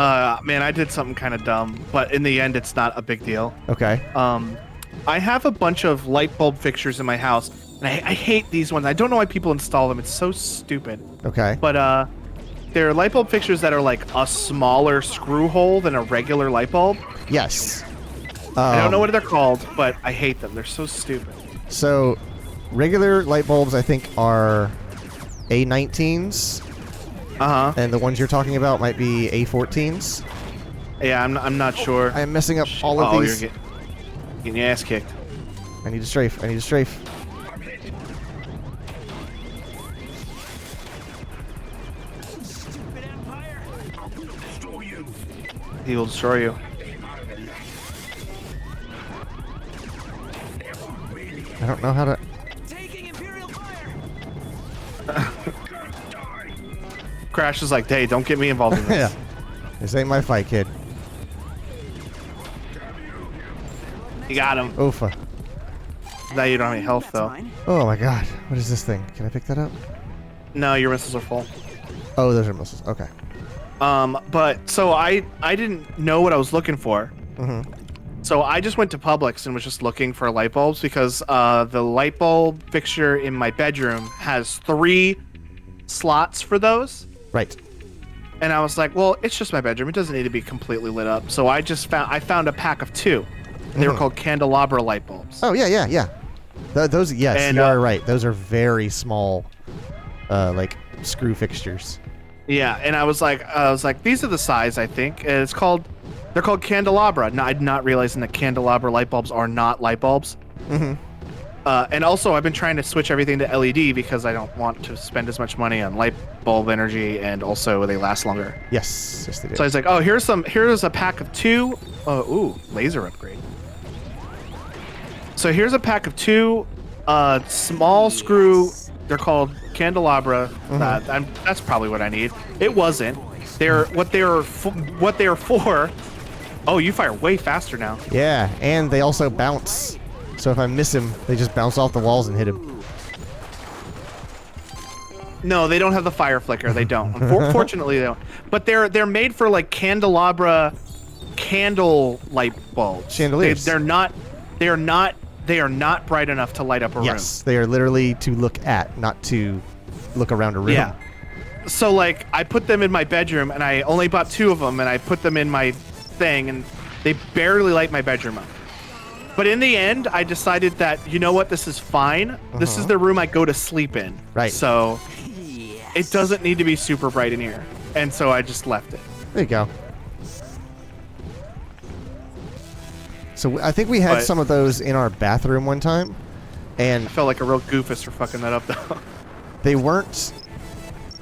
Man, I did something kind of dumb, but in the end, it's not a big deal. Okay. I have a bunch of light bulb fixtures in my house, and I hate these ones. I don't know why people install them. It's so stupid. Okay. But they're light bulb fixtures that are like a smaller screw hole than a regular light bulb. Yes. I don't know what they're called, but I hate them. They're so stupid. So, regular light bulbs, I think, are A19s. And the ones you're talking about might be A14s. Yeah, I'm not sure. I am messing up all of these. You're getting your ass kicked. I need a strafe. I'm hit. Stupid Empire! I'll destroy you. He will destroy you. Never really I don't know how to. Taking Imperial fire. Crash is like, hey, don't get me involved in this. Yeah. This ain't my fight, kid. You got him. Oofa. Now you don't have any health, That's though. mine. Oh my god. What is this thing? Can I pick that up? No, your missiles are full. Oh, those are missiles. Okay. But so I didn't know what I was looking for. Mm-hmm. So I just went to Publix and was just looking for light bulbs because the light bulb fixture in my bedroom has 3 slots for those. Right. And I was like, well, it's just my bedroom. It doesn't need to be completely lit up. So I found a pack of 2. And they were called candelabra light bulbs. Oh, yeah. Those, yes, And, you are right. Those are very small, like, screw fixtures. Yeah, and I was like, these are the size, I think. And they're called candelabra. No, I'm not realizing that candelabra light bulbs are not light bulbs. Mm-hmm. And also, I've been trying to switch everything to LED because I don't want to spend as much money on light bulb energy, and also they last longer. Yes, they do. So I was like, oh, here's a pack of 2. Laser upgrade. So here's a pack of 2 small screw. They're called candelabra. That's probably what I need. It wasn't. What they're for. Oh, you fire way faster now. Yeah, and they also bounce. So if I miss him, they just bounce off the walls and hit him. No, they don't have the fire flicker. They don't. Unfortunately, they don't. But they're made for like candelabra candle light bulbs. Chandeliers. They are not bright enough to light up a room. Yes, they are literally to look at, not to look around a room. Yeah. So like I put them in my bedroom, and I only bought 2 of them, and I put them in my thing, and they barely light my bedroom up. But in the end, I decided that, you know what, this is fine. This is the room I go to sleep in. Right. So it doesn't need to be super bright in here. And so I just left it. There you go. So I think we had But- some of those in our bathroom one time, and I felt like a real goofus for fucking that up, though. they weren't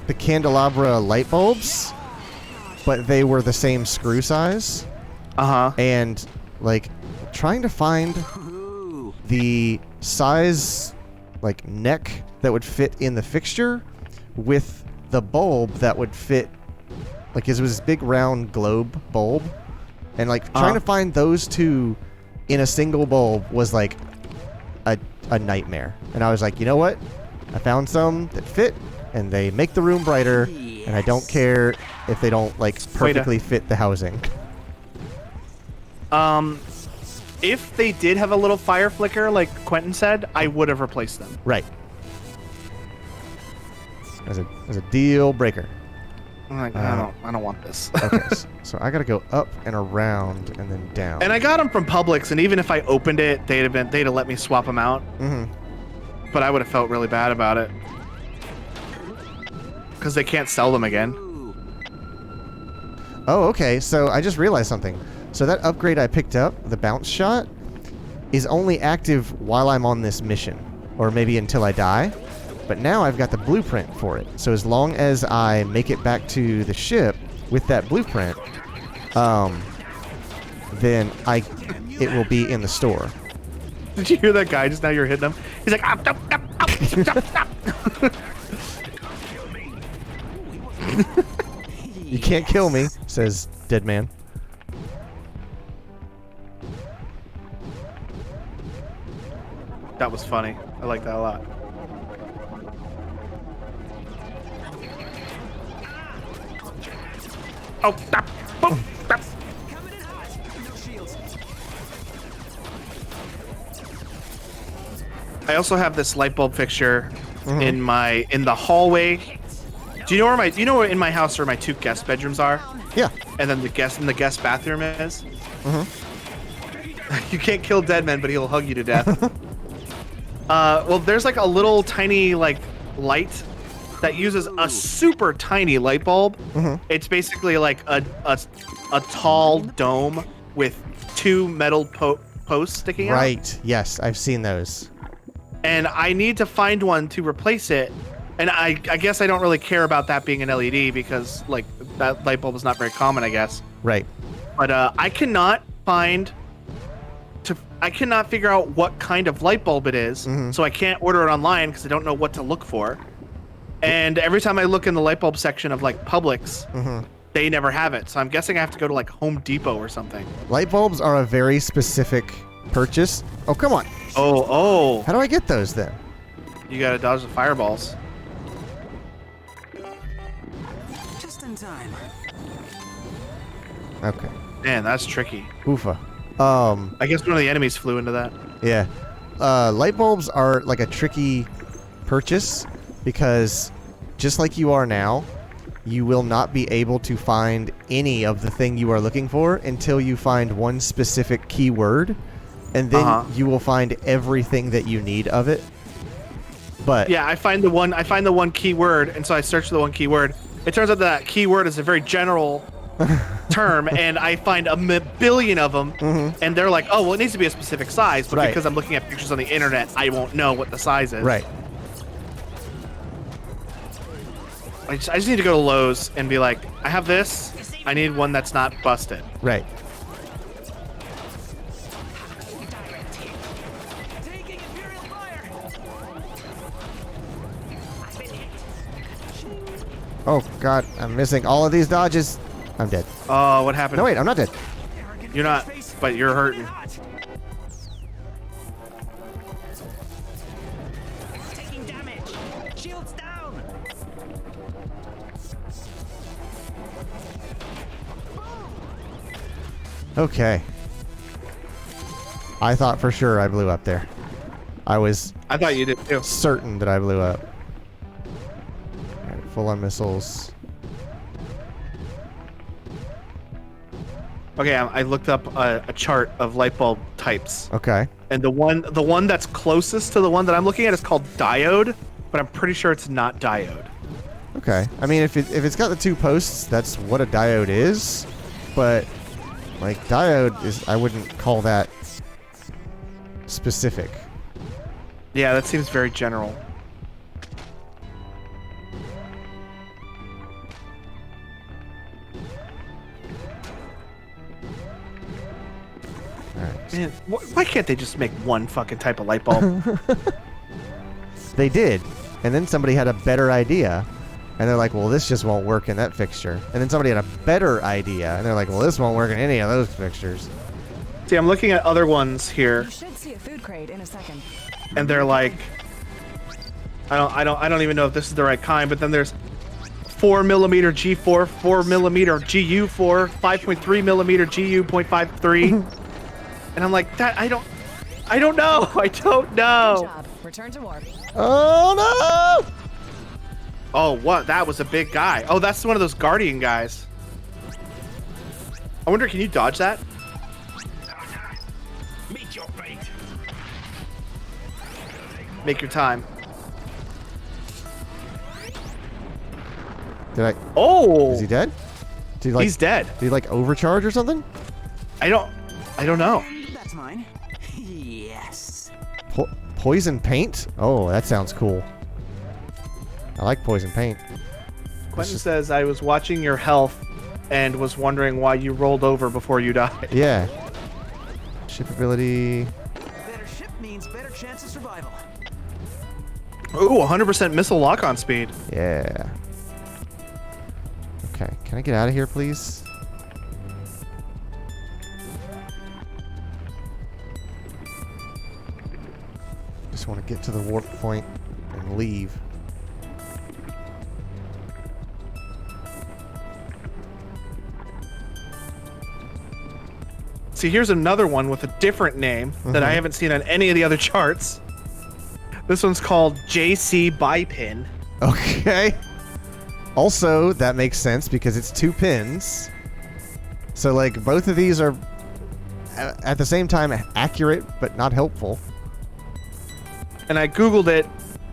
the candelabra light bulbs, but they were the same screw size. Uh-huh. And like trying to find the size like neck that would fit in the fixture with the bulb that would fit, like it was this big round globe bulb, and like trying to find those 2 in a single bulb was like a nightmare. And I was like, you know what, I found some that fit and they make the room brighter, and I don't care if they don't like perfectly fit the housing. If they did have a little fire flicker, like Quentin said, I would have replaced them. Right. As a deal breaker. I'm like, I don't want this. Okay, so I gotta go up and around and then down. And I got them from Publix, and even if I opened it, they'd have let me swap them out. Mm-hmm. But I would have felt really bad about it because they can't sell them again. Oh, okay. So I just realized something. So that upgrade I picked up, the bounce shot, is only active while I'm on this mission, or maybe until I die. But now I've got the blueprint for it. So as long as I make it back to the ship with that blueprint, then it will be in the store. Did you hear that guy just now? You're hitting him. He's like, "Ow, ow, ow, ow, ow." You can't kill me, says Dead Man. That was funny. I like that a lot. Oh, stop. Boom, stop. Coming in hot. No shields. I also have this light bulb fixture in the hallway. Do you know where in my house where my 2 guest bedrooms are? Yeah. And then the guest bathroom is? You can't kill Deadman, but he'll hug you to death. Well, there's like a little tiny like light that uses a super tiny light bulb. It's basically like a tall dome with 2 metal posts sticking out. Right. Yes, I've seen those. And I need to find one to replace it. And I guess I don't really care about that being an LED because like that light bulb is not very common, I guess. Right. But I cannot find I cannot figure out what kind of light bulb it is, so I can't order it online because I don't know what to look for. And every time I look in the light bulb section of like Publix, they never have it. So I'm guessing I have to go to like Home Depot or something. Light bulbs are a very specific purchase. Oh, come on. Oh, How do I get those then? you gotta dodge the fireballs. Just in time. Okay. Man, that's tricky. Oofa. I guess one of the enemies flew into that. Yeah. Light bulbs are like a tricky purchase because just like you are now, you will not be able to find any of the thing you are looking for until you find one specific keyword, and then you will find everything that you need of it. But Yeah, I find the one keyword, and so I search the one keyword. It turns out that keyword is a very general term, and I find a billion of them, and they're like, oh, well, it needs to be a specific size, but Right. because I'm looking at pictures on the internet, I won't know what the size is. right. I just need to go to Lowe's and be like, I have this. I need one that's not busted. Right. Taking Imperial fire. I've been hit. Oh god, I'm missing all of these dodges. I'm dead. Oh, what happened? No wait, I'm not dead. You're not, but you're hurting. Taking damage. Shields down. Okay. I thought for sure I blew up there. I was I thought you did too. certain that I blew up. Alright, full on missiles. Okay, I looked up a chart of light bulb types, Okay. and the one that's closest to the one that I'm looking at is called diode, but I'm pretty sure it's not diode. Okay. I mean, if it's got the two posts, that's what a diode is. But like diode is, I wouldn't call that specific. Yeah, that seems very general. All right. Man, why can't they just make one fucking type of light bulb? They did, and then somebody had a better idea, and they're like, "Well, this just won't work in that fixture." And then somebody had a better idea, and they're like, "Well, this won't work in any of those fixtures." See, I'm looking at other ones here, You should see a food crate in a second. and they're like, I don't even know if this is the right kind, but then there's 4mm G4, 4mm GU4, 5.3mm GU.53, and I'm like, that I don't know, I don't Good know. job. Return to warp. Oh no! Oh, what? That was a big guy. Oh, that's one of those Guardian guys. I wonder, can you dodge that? Meet your fate. Make your time. Did I? Oh, Is he dead? Did he like? he's dead. Did he like overcharge or something? I don't know. That's mine. Yes. Poison paint? Oh, that sounds cool. I like poison paint. Quentin says, I was watching your health and was wondering why you rolled over before you died. Yeah. Ship ability. Better ship means better chance of survival. Ooh, 100% missile lock-on speed. Yeah. Okay, can I get out of here, please? Just want to get to the warp point and leave. See, here's another one with a different name that I haven't seen on any of the other charts. This one's called JC Bipin. Okay. Also, that makes sense because it's 2 pins. So, like, both of these are at the same time accurate but not helpful. And I Googled it,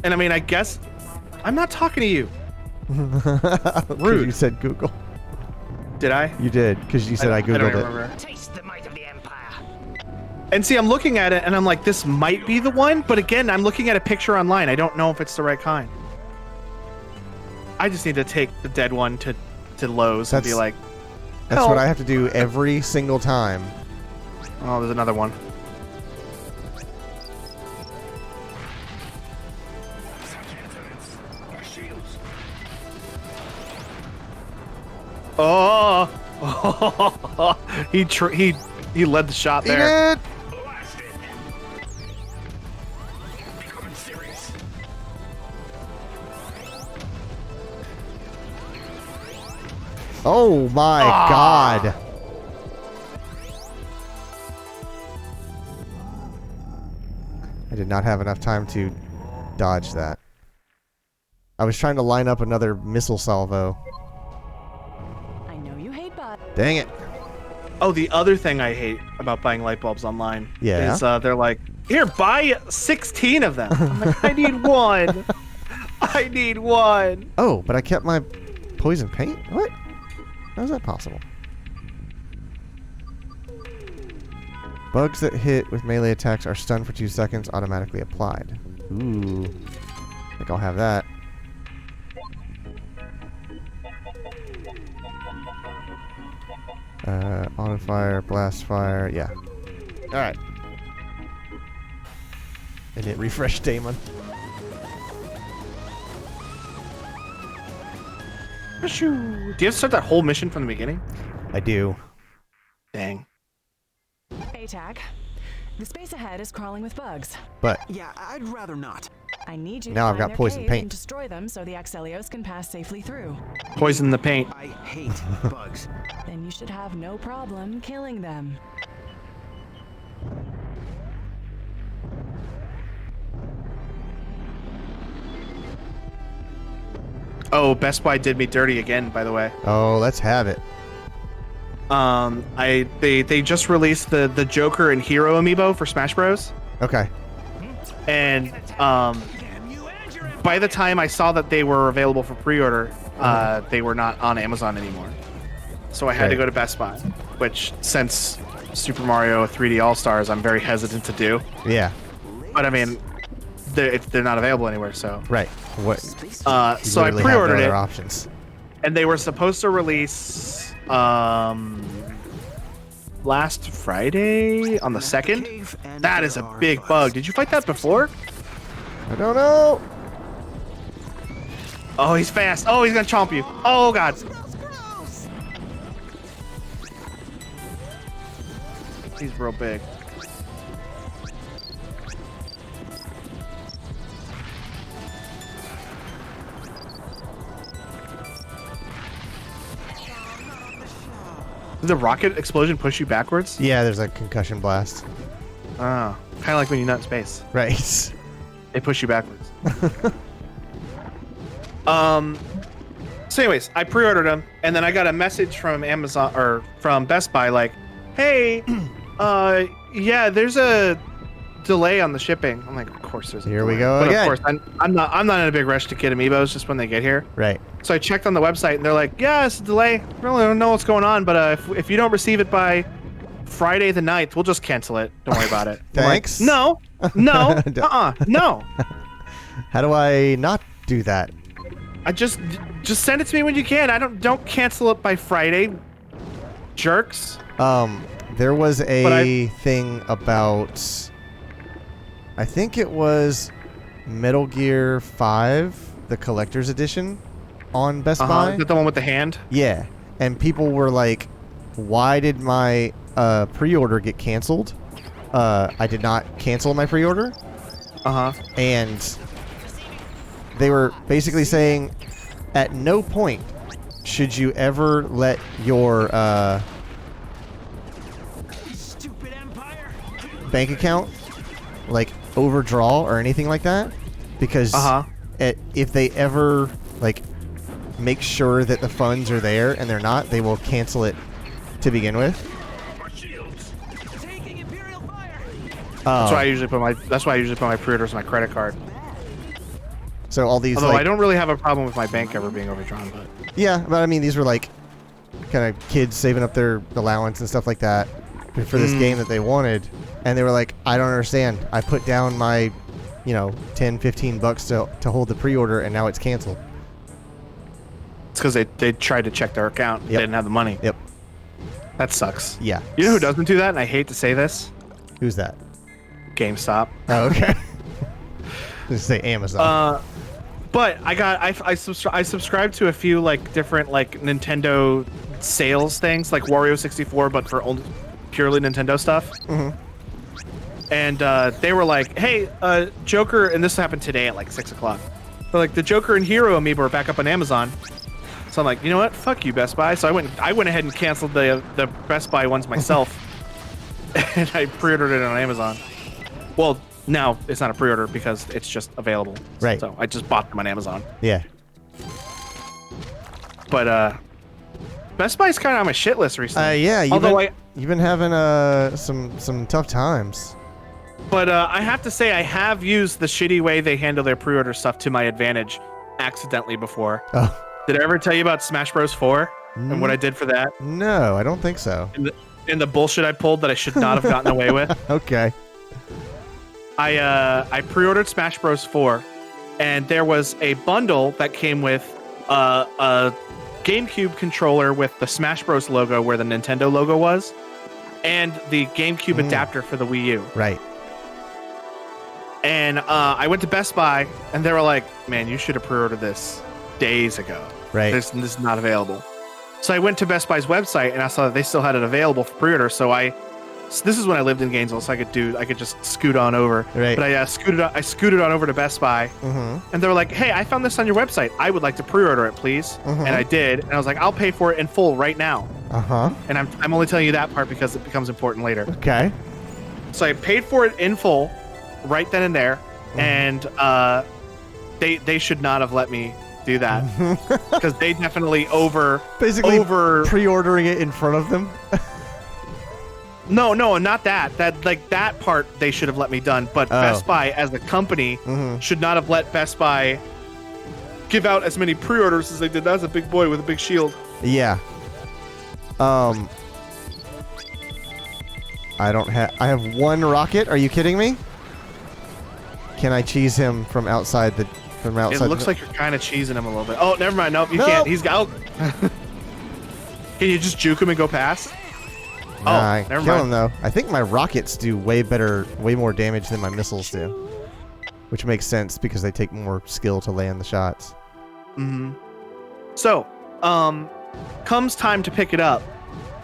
and I mean, I guess I'm not talking to you. Rude. You said Google. Did I? You did, because you said I don't Googled it. remember. Taste the might of the Empire. And see, I'm looking at it, and I'm like, this might be the one, but again, I'm looking at a picture online. I don't know if it's the right kind. I just need to take the dead one to Lowe's and be That's- like, That's help. what I have to do every single time. oh, there's another one. Oh, he led the shot Eat there. it! Blast it. Becoming serious. Oh my god. I did not have enough time to dodge that. I was trying to line up another missile salvo. I know you hate bugs. Dang it. Oh, the other thing I hate about buying light bulbs online Yeah? is they're like, here, buy 16 of them. I'm like, I need one. I need one. Oh, but I kept my poison paint? What? How is that possible? Bugs that hit with melee attacks are stunned for 2 seconds, automatically applied. Ooh. I think I'll have that. Auto fire, blast fire, yeah. Alright. And it refreshed Damon. Do you have to start that whole mission from the beginning? I do. Dang. ATAC. The space ahead is crawling with bugs. But Yeah, I'd rather not. I need you Now to I've find got their poison cave paint. and destroy them so the Axelios can pass safely through. Poison the paint. I hate bugs. Then you should have no problem killing them. Oh, Best Buy did me dirty again, by the way. oh, let's have it. They just released the Joker and Hero amiibo for Smash Bros. Okay. And Damn you and your by the time I saw that they were available for pre-order, they were not on Amazon anymore. So I had to Right. go to Best Buy, which since Super Mario 3D All Stars, I'm very hesitant to do. Yeah. But I mean, they're not available anywhere, so. Right. What? So you I literally have no pre-ordered other it, options. and they were supposed to release last Friday on the 2nd. That is a big bug. Did you fight that before? I don't know. Oh, he's fast. Oh, he's gonna chomp you. Oh god. He's real big. Did the rocket explosion push you backwards? Yeah, there's a concussion blast. Ah, kind of like when you nut in space. Right. They push you backwards. So anyways, I pre-ordered them, and then I got a message from Amazon or from Best Buy like, "Hey, yeah, there's a delay on the shipping." I'm like, "Of course there's a Here we delay." go But again. of course, I'm not in a big rush to get amiibos just when they get here. Right. So I checked on the website, and they're like, "Yeah, it's a delay. Really don't know what's going on, but if you don't receive it by Friday the 9th, we'll just cancel it. Don't worry about it." I'm like, Thanks. no, no, no. How do I not do that? I just send it to me when you can. Don't cancel it by Friday, jerks. There was But a thing about, I think it was Metal Gear 5, the collector's edition, on Best Buy. Is that the one with the hand? Yeah, and people were like, "Why did my pre-order get canceled?" I did not cancel my pre-order, and they were basically saying, at no point should you ever let your Stupid Empire. bank account like overdraw or anything like that, because if they ever like make sure that the funds are there and they're not, they will cancel it to begin with. My shields. Taking Imperial fire. That's why I usually put my pre-orders on my credit card. So all these, Although like, I don't really have a problem with my bank ever being overdrawn, but yeah, but I mean, these were like kind of kids saving up their allowance and stuff like that for this game that they wanted, and they were like, "I don't understand. I put down my, $10-15 to hold the pre-order, and now it's canceled." it's because they tried to check their account. They Yep. didn't have the money. Yep. That sucks. Yeah. You know who doesn't do that? And I hate to say this. Who's that? GameStop. Oh, okay. Just say Amazon. But I subscribed to a few like different like Nintendo sales things like Wario 64, but for purely Nintendo stuff. And they were like, "Hey, Joker," and this happened today at like 6 o'clock. They're like, "The Joker and Hero amiibo are back up on Amazon." So I'm like, you know what? Fuck you, Best Buy. So I went ahead and canceled the Best Buy ones myself, and I pre-ordered it on Amazon. Well, now it's not a pre-order because it's just available. Right. So I just bought them on Amazon. Yeah. But Best Buy's kind of on my shit list recently. Yeah. Although You've been having some tough times. But I have to say, I have used the shitty way they handle their pre-order stuff to my advantage accidentally before. Oh. Did I ever tell you about Smash Bros. 4 and what I did for that? No, I don't think so. And the bullshit I pulled that I should not have gotten away with? Okay. I pre-ordered Smash Bros. 4, and there was a bundle that came with a GameCube controller with the Smash Bros. Logo where the Nintendo logo was, and the GameCube adapter for the Wii U. Right. And I went to Best Buy, and they were like, "Man, you should have pre-ordered this days ago. Right. This is not available." So I went to Best Buy's website, and I saw that they still had it available for pre-order. So this is when I lived in Gainesville, so I could just scoot on over. Right. But I scooted on over to Best Buy, and they were like, "Hey, I found this on your website. I would like to pre-order it, please." And I did, and I was like, "I'll pay for it in full right now." And I'm only telling you that part because it becomes important later. Okay. So I paid for it in full, right then and there, and they should not have let me do that because they definitely basically pre-ordering it in front of them. No, not that. That part they should have let me done, but Best Buy as a company should not have let Best Buy give out as many pre-orders as they did. That was a big boy with a big shield. Yeah. I have one rocket. Are you kidding me? Can I cheese him from outside the It looks like you're kind of cheesing him a little bit. Oh, never mind. Nope, you can't. He's out. Can you just juke him and go past? Nah, never kill mind. him though. I think my rockets do way more damage than my missiles do, which makes sense because they take more skill to land the shots. So, comes time to pick it up.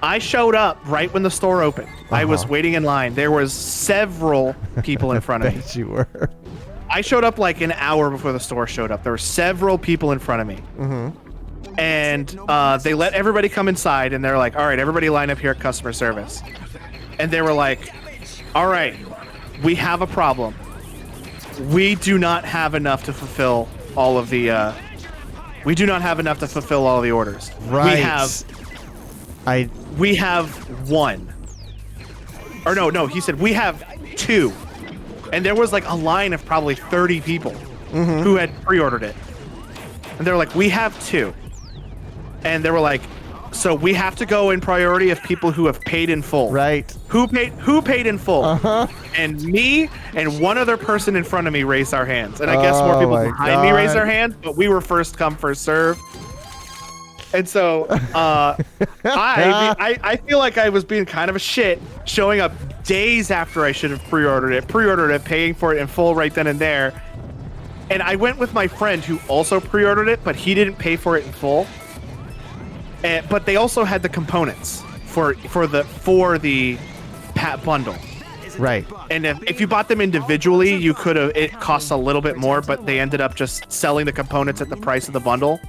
I showed up right when the store opened. I was waiting in line. There was several people in front of me. Bet you were. I showed up like an hour before the store showed up. There were several people in front of me. And they let everybody come inside, and they're like, "All right, everybody line up here at customer service." And they were like, "All right, we have a problem. We do not have enough to fulfill all of the orders. Right. We have one." Or no, he said, "We have two." And there was like a line of probably 30 people who had pre-ordered it. And they were like, "We have two." And they were like, "So we have to go in priority of people who have paid in full." Right. Who paid in full? And me and one other person in front of me raised our hands. And I guess more people behind me raised their hands, but we were first come, first serve. And so I feel like I was being kind of a shit, showing up days after I should have pre-ordered it, paying for it in full right then and there. And I went with my friend who also pre-ordered it, but he didn't pay for it in full. But they also had the components for the bundle. Right. And if you bought them individually, you could have. It costs a little bit more, but they ended up just selling the components at the price of the bundle,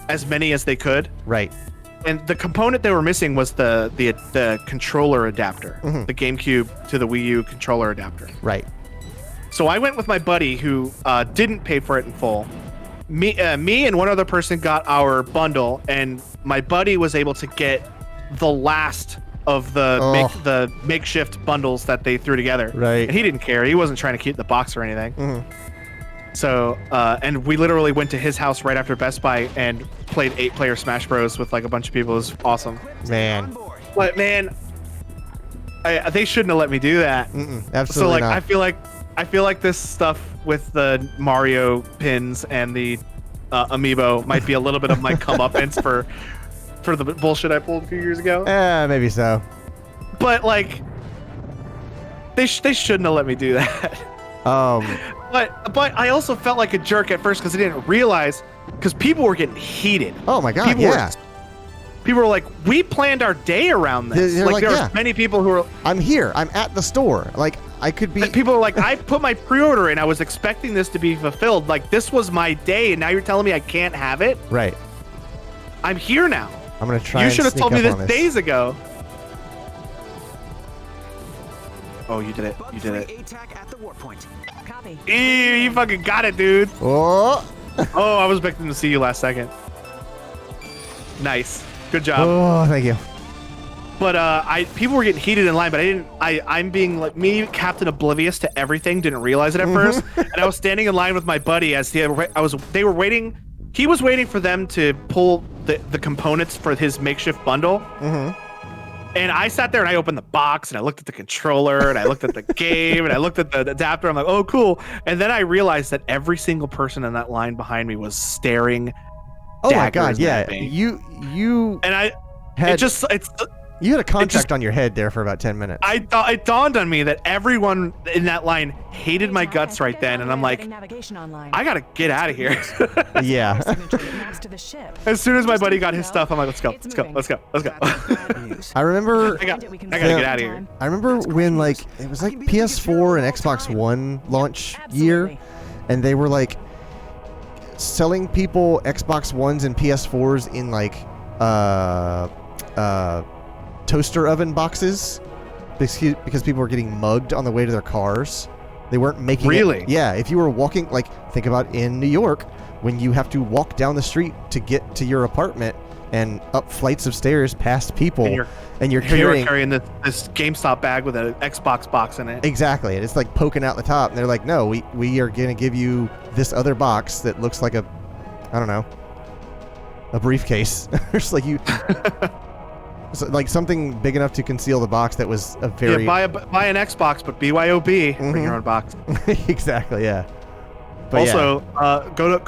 as many as they could. Right. And the component they were missing was the controller adapter, the GameCube to the Wii U controller adapter. Right. So I went with my buddy who didn't pay for it in full. Me and one other person got our bundle, and my buddy was able to get the last of the makeshift bundles that they threw together. Right. And he didn't care. He wasn't trying to keep the box or anything. So, and we literally went to his house right after Best Buy and played 8-player Smash Bros with like a bunch of people. It was awesome. Man. But man, they shouldn't have let me do that. Absolutely So like, not. I feel like this stuff with the Mario pins and the amiibo might be a little bit of my comeuppance for the bullshit I pulled a few years ago. Maybe so. But like, they shouldn't have let me do that. But I also felt like a jerk at first because I didn't realize, because people were getting heated. Oh my god, People yeah. people were like, we planned our day around this. They're like, there yeah. were many people who were. I'm here. I'm at the store. Like, I could be. People are like, I put my pre-order in. I was expecting this to be fulfilled. Like, this was my day, and now you're telling me I can't have it? Right. I'm here now. I'm gonna try. You and should have sneak told me up this on days ago. Oh, you did it. You did it. Attack at the warp point. Copy. Ew, you fucking got it, dude. Oh. Oh, I was expecting to see you last second. Nice. Good job. Oh, thank you. But people were getting heated in line, but I'm being like me, Captain Oblivious to everything, didn't realize it at first. And I was standing in line with my buddy as they were waiting. He was waiting for them to pull the components for his makeshift bundle. And I sat there and I opened the box and I looked at the controller and I looked at the game and I looked at the adapter. I'm like, oh, cool. And then I realized that every single person in that line behind me was staring. Oh my God! daggers Yeah, at me. you And I had it's. you had a contract just- on your head there for about 10 minutes. I thought it dawned on me that everyone in that line hated my guts right then, and I'm like, Navigation online. I gotta get out of here. Yeah. Signature that maps to the ship. As soon as my Just buddy so got you his know, stuff, I'm like, let's go, it's let's go, moving. let's go, let's go. Bad news. I remember. I got We can to go get out of here. sometime. I remember when like it was like PS4 and Xbox One launch year, Absolutely. and they were like selling people Xbox Ones and PS4s in like toaster oven boxes because people were getting mugged on the way to their cars. They weren't making Really? it. Yeah, if you were walking, like think about in New York when you have to walk down the street to get to your apartment and up flights of stairs past people, and you're Here you are carrying carrying this GameStop bag with an Xbox box in it. exactly, and it's like poking out the top, and they're like, no, we are gonna give you this other box that looks like a, I don't know, a briefcase. It's like you. So, like something big enough to conceal the box that was a very Yeah, buy an Xbox, but BYOB, bring your own box. exactly, yeah. But Also, go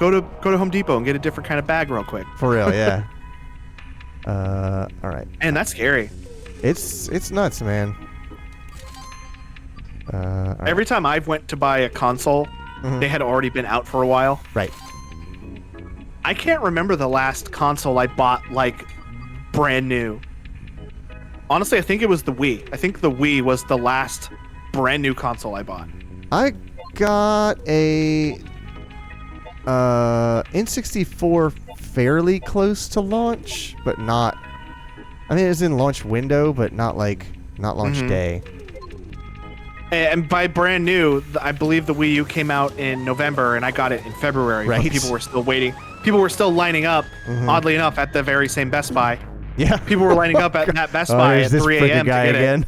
to Home Depot and get a different kind of bag real quick. yeah, for real, yeah. All right, Man, that's scary. it's nuts, man. All right. Every time I've went to buy a console, they had already been out for a while. Right. I can't remember the last console I bought like brand new. Honestly, I think it was the Wii. I think the Wii was the last brand new console I bought. I got a N64 fairly close to launch, but not. I mean, it was in launch window, but not launch day. And by brand new, I believe the Wii U came out in November, and I got it in February. Right. But people were still waiting. People were still lining up, oddly enough, at the very same Best Buy. Yeah. People were lining up at that Best Buy there's at this 3 freaking a.m. to guy get again.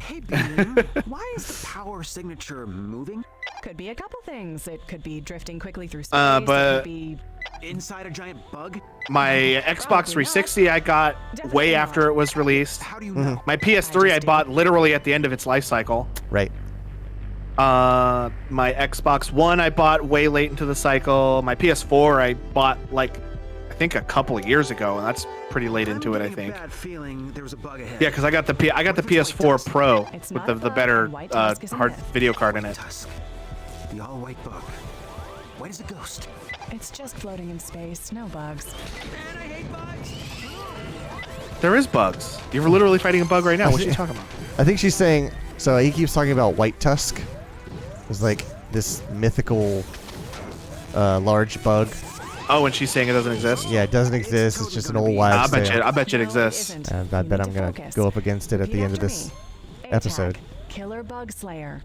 Hey, Beam, why is the power signature moving? Could be a couple things. It could be drifting quickly through space. but- it could be Inside a giant bug? My Xbox 360 I got way after it was released. How do you know? My PS3 I bought literally at the end of its life cycle. Right. My Xbox One I bought way late into the cycle. My PS4 I bought like I think a couple of years ago, and that's pretty late into it. I I'm getting think. a bad feeling there was a bug ahead. Yeah, because I got the PS4 Pro It's with not a the bug, better and White Tusk is a hard myth. video card in it. Tusk. The all-white bug. White as a ghost. It's just floating in space. No bugs. And I hate bugs. There is bugs. You're literally fighting a bug right now. What are you talking about? I think she's saying. So he keeps talking about White Tusk. It's like this mythical large bug. Oh, and she's saying it doesn't exist. Yeah, it doesn't exist. It's just an old I wives' bet you. tale. I bet you it No, exists. isn't. I You bet need I'm to gonna focus. go up against it at the Repeat end of after this me. episode. ATAC, Killer Bug Slayer,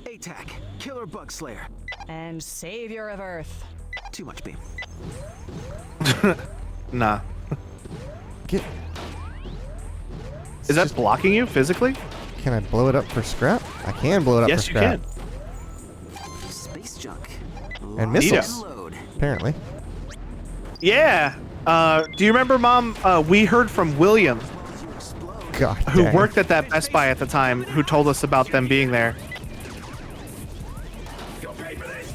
ATAC. Killer bug slayer. and Savior of Earth. Too much Beam. Nah. Get, Is that blocking you physically? can I blow it up for scrap? I can blow it up Yes, for you scrap. can. Space junk. And Lock missiles. load. Apparently. Yeah. Do you remember, Mom? We heard from William, You explode. God. who dang. worked at that Best Buy at the time, who told us about them being there. You'll pay for this.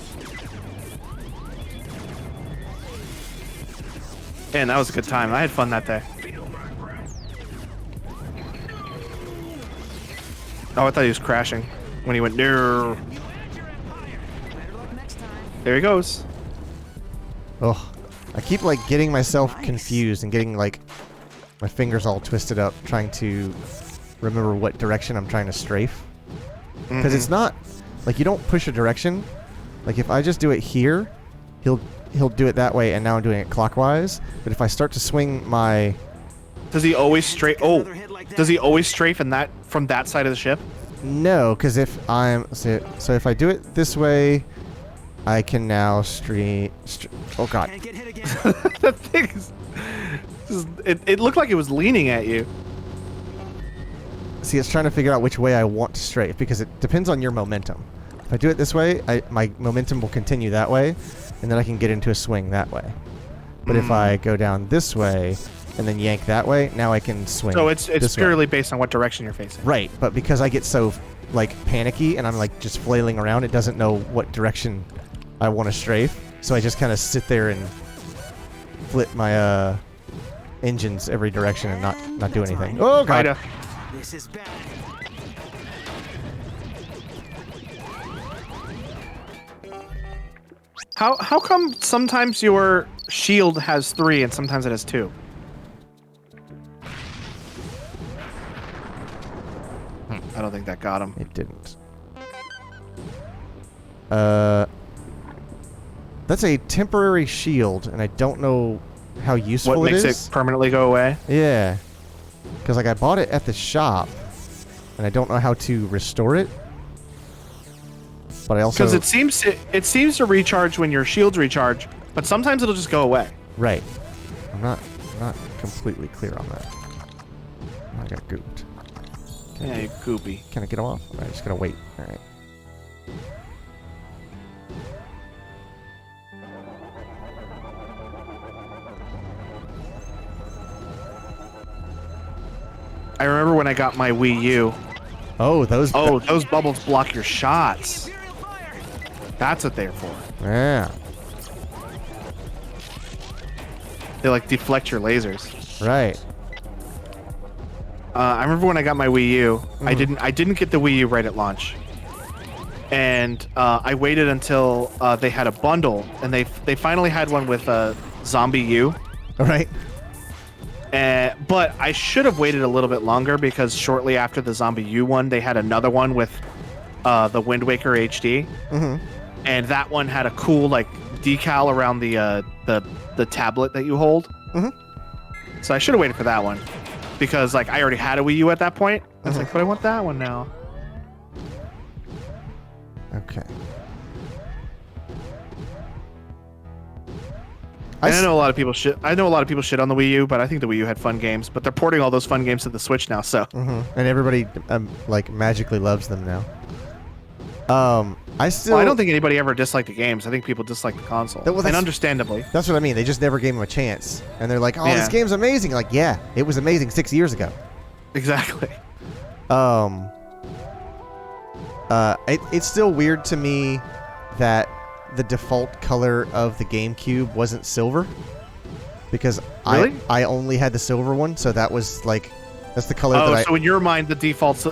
Man, that was a good time. I had fun that day. Feel my breath. Oh, I thought he was crashing when he went no. There he goes. Ugh. I keep like getting myself confused and getting like my fingers all twisted up trying to remember what direction I'm trying to strafe. Because it's not like you don't push a direction. Like if I just do it here, he'll do it that way, and now I'm doing it clockwise. But if I start to swing my... Does he always strafe? Oh, does he always strafe in that from that side of the ship? No, because if I'm... So if I do it this way, I can now oh, God. Can't get hit again. The thing is, it looked like it was leaning at you. See, it's trying to figure out which way I want to strafe, because it depends on your momentum. If I do it this way, my momentum will continue that way, and then I can get into a swing that way. But if I go down this way and then yank that way, now I can swing. So it's this purely way. based on what direction you're facing. Right, but because I get so like panicky and I'm like just flailing around, it doesn't know what direction I want to strafe. So I just kind of sit there and flip my engines every direction and not do anything. Oh God! Right. This is bad. How come sometimes your shield has 3 and sometimes it has 2? I don't think that got him. It didn't. That's a temporary shield, and I don't know how useful What it makes is. it permanently go away? Yeah, because like I bought it at the shop, and I don't know how to restore it. But I also Because it seems to recharge when your shields recharge, but sometimes it'll just go away. right. I'm not completely clear on that. I got gooped. Yeah, you goopy. Can I get off? I'm just gonna wait. All right. I remember when I got my Wii U. Oh, those. Oh, those bubbles block your shots. That's what they're for. Yeah. They like deflect your lasers. Right. I remember when I got my Wii U. I didn't get the Wii U right at launch, and I waited until they had a bundle, and they finally had one with Zombie U. All right. But I should have waited a little bit longer, because shortly after the Zombie U one, they had another one with the Wind Waker HD, and that one had a cool like decal around the tablet that you hold. So I should have waited for that one, because like I already had a Wii U at that point. I was like, but I want that one now. Okay. And I know a lot of people shit. I know a lot of people shit on the Wii U, but I think the Wii U had fun games. But they're porting all those fun games to the Switch now, so. And everybody like magically loves them now. I still. Well, I don't think anybody ever disliked the games. I think people dislike the console, Well, and that's- understandably. That's what I mean. They just never gave them a chance, and they're like, "Oh, this Yeah. game's amazing!" Like, yeah, it was amazing 6 years ago. Exactly. It's still weird to me that the default color of the GameCube wasn't silver, because Really? I only had the silver one, so that was like that's the color Oh, that so in your mind, the default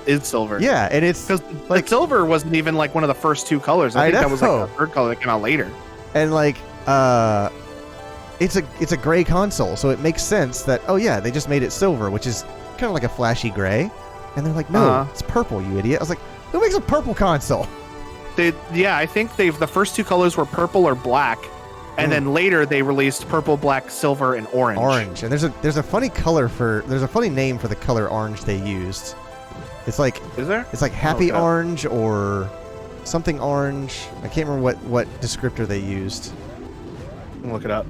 is silver. yeah, and it's Because like silver wasn't even like one of the first 2 colors. I I think that was like know. the 3rd color that came out later. and like it's a gray console, so it makes sense that oh yeah, they just made it silver, which is kind of like a flashy gray, and they're like, no, it's purple, you idiot. I was like, who makes a purple console? I think the first 2 colors were purple or black, and then later they released purple, black, silver, and orange. Orange, and there's a funny name for the color orange they used. It's like Is there? it's like happy Okay. orange or something orange. I can't remember what descriptor they used. Look it up.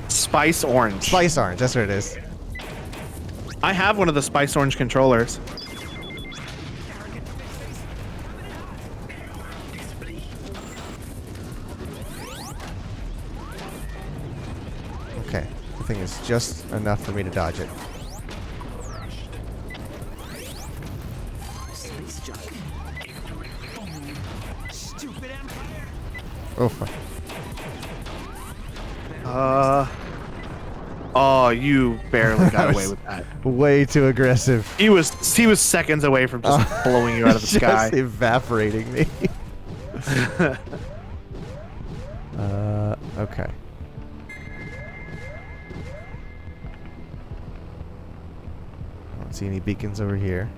Spice orange. Spice orange, that's what it is. I have one of the spice orange controllers. Okay, the thing is just enough for me to dodge it. Space junk. Stupid empire. Oh fuck. Oh, you barely got I away was- with that. Way too aggressive. He was seconds away from just blowing you out of the Just sky. evaporating me. Okay. see any beacons over here.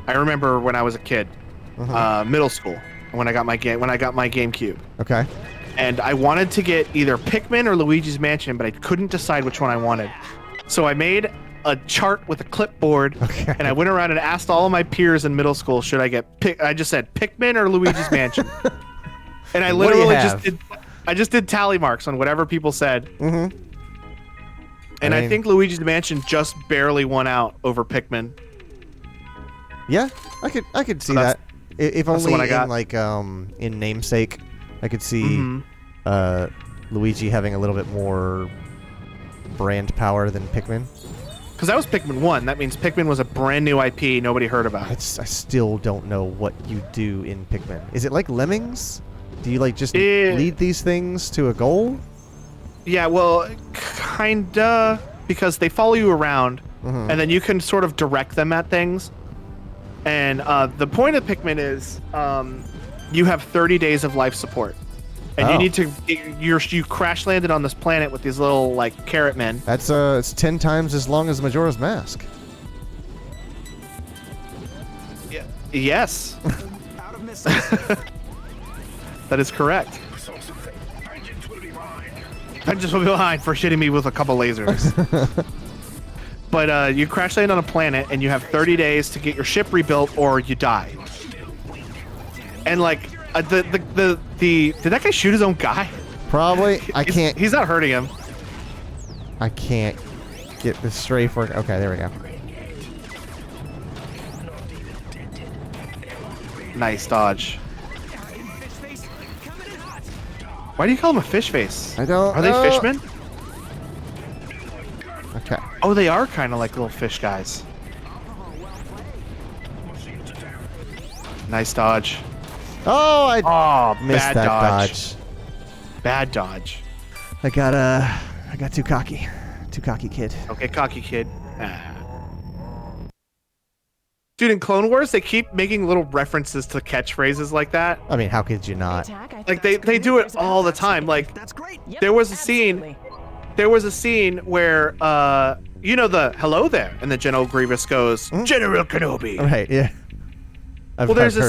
I remember when I was a kid, middle school, when I got my GameCube. Okay. And I wanted to get either Pikmin or Luigi's Mansion, but I couldn't decide which one I wanted. So I made a chart with a clipboard, and I went around and asked all of my peers in middle school, should I get I just said Pikmin or Luigi's Mansion. And I literally just did tally marks on whatever people said. Mm-hmm. And I think Luigi's Mansion just barely won out over Pikmin. Yeah, I could see that. If that's the only one I got. in like in namesake, I could see Luigi having a little bit more brand power than Pikmin. Because that was Pikmin 1. That means Pikmin was a brand new IP nobody heard about. I still don't know what you do in Pikmin. Is it like Lemmings? Do you like just lead these things to a goal? Yeah, well, kinda, because they follow you around, and then you can sort of direct them at things. And the point of Pikmin is you have 30 days of life support. And you need to you crash landed on this planet with these little like carrot men. That's it's 10 times as long as Majora's Mask. Yeah. Yes. Out of missiles. That is correct. Vengeance will be mine. I just will be behind for shitting me with a couple lasers. But you crash land on a planet and you have 30 days to get your ship rebuilt or you die. And like did that guy shoot his own guy? Probably. I can't. He's not hurting him. I can't get the strafe work. Okay, there we go. Nice dodge. Why do you call him a fish face? I don't. Are they fishmen? Okay. Oh, they are kind of like little fish guys. Nice dodge. Oh, I missed bad that dodge. Bad dodge. I got too cocky. Too cocky, kid. Okay, cocky kid. Dude, in Clone Wars, they keep making little references to catchphrases like that. I mean, how could you not? Like they do it all the time. Like That's great. Yep, there was a scene. absolutely. There was a scene where you know the hello there, and then General Grievous goes, General Kenobi. Right. Yeah. Well, there's a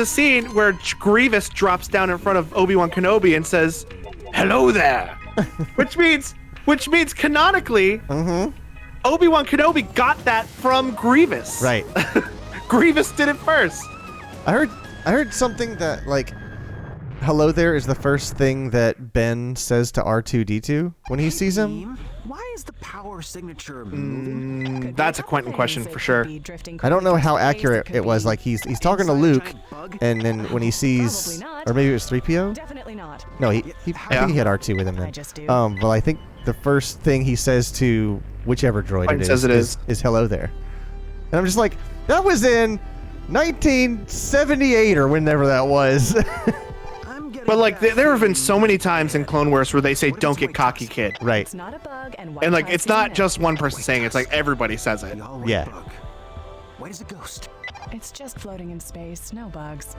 scene where Grievous drops down in front of Obi-Wan Kenobi and says, "Hello there," which means canonically, Obi-Wan Kenobi got that from Grievous. Right. Grievous did it first. I heard something that like, "Hello there" is the first thing that Ben says to R2-D2 when he sees him. Why is the power signature moving? Could be That's a Quentin things. question It for could sure. be drifting I don't know how quickly into space. accurate could it was. be Like he's talking to inside a Luke, giant bug? and then when he sees, Probably not. or maybe it was 3PO. Definitely not. No, I think he had R2 with him then. I just do. Well, I think the first thing he says to whichever droid Quentin it says is hello there. And I'm just like, that was in 1978 or whenever that was. I'm getting But like back there have to been so many times in Clone Wars where they say, "Don't get cocky, kid," Right. It's not a bug, and and like Wi-Fi's it's not seen it. just one person saying it, it's like everybody says it. the hallway Yeah. bug. Why does it ghost? It's just floating in space, no bugs.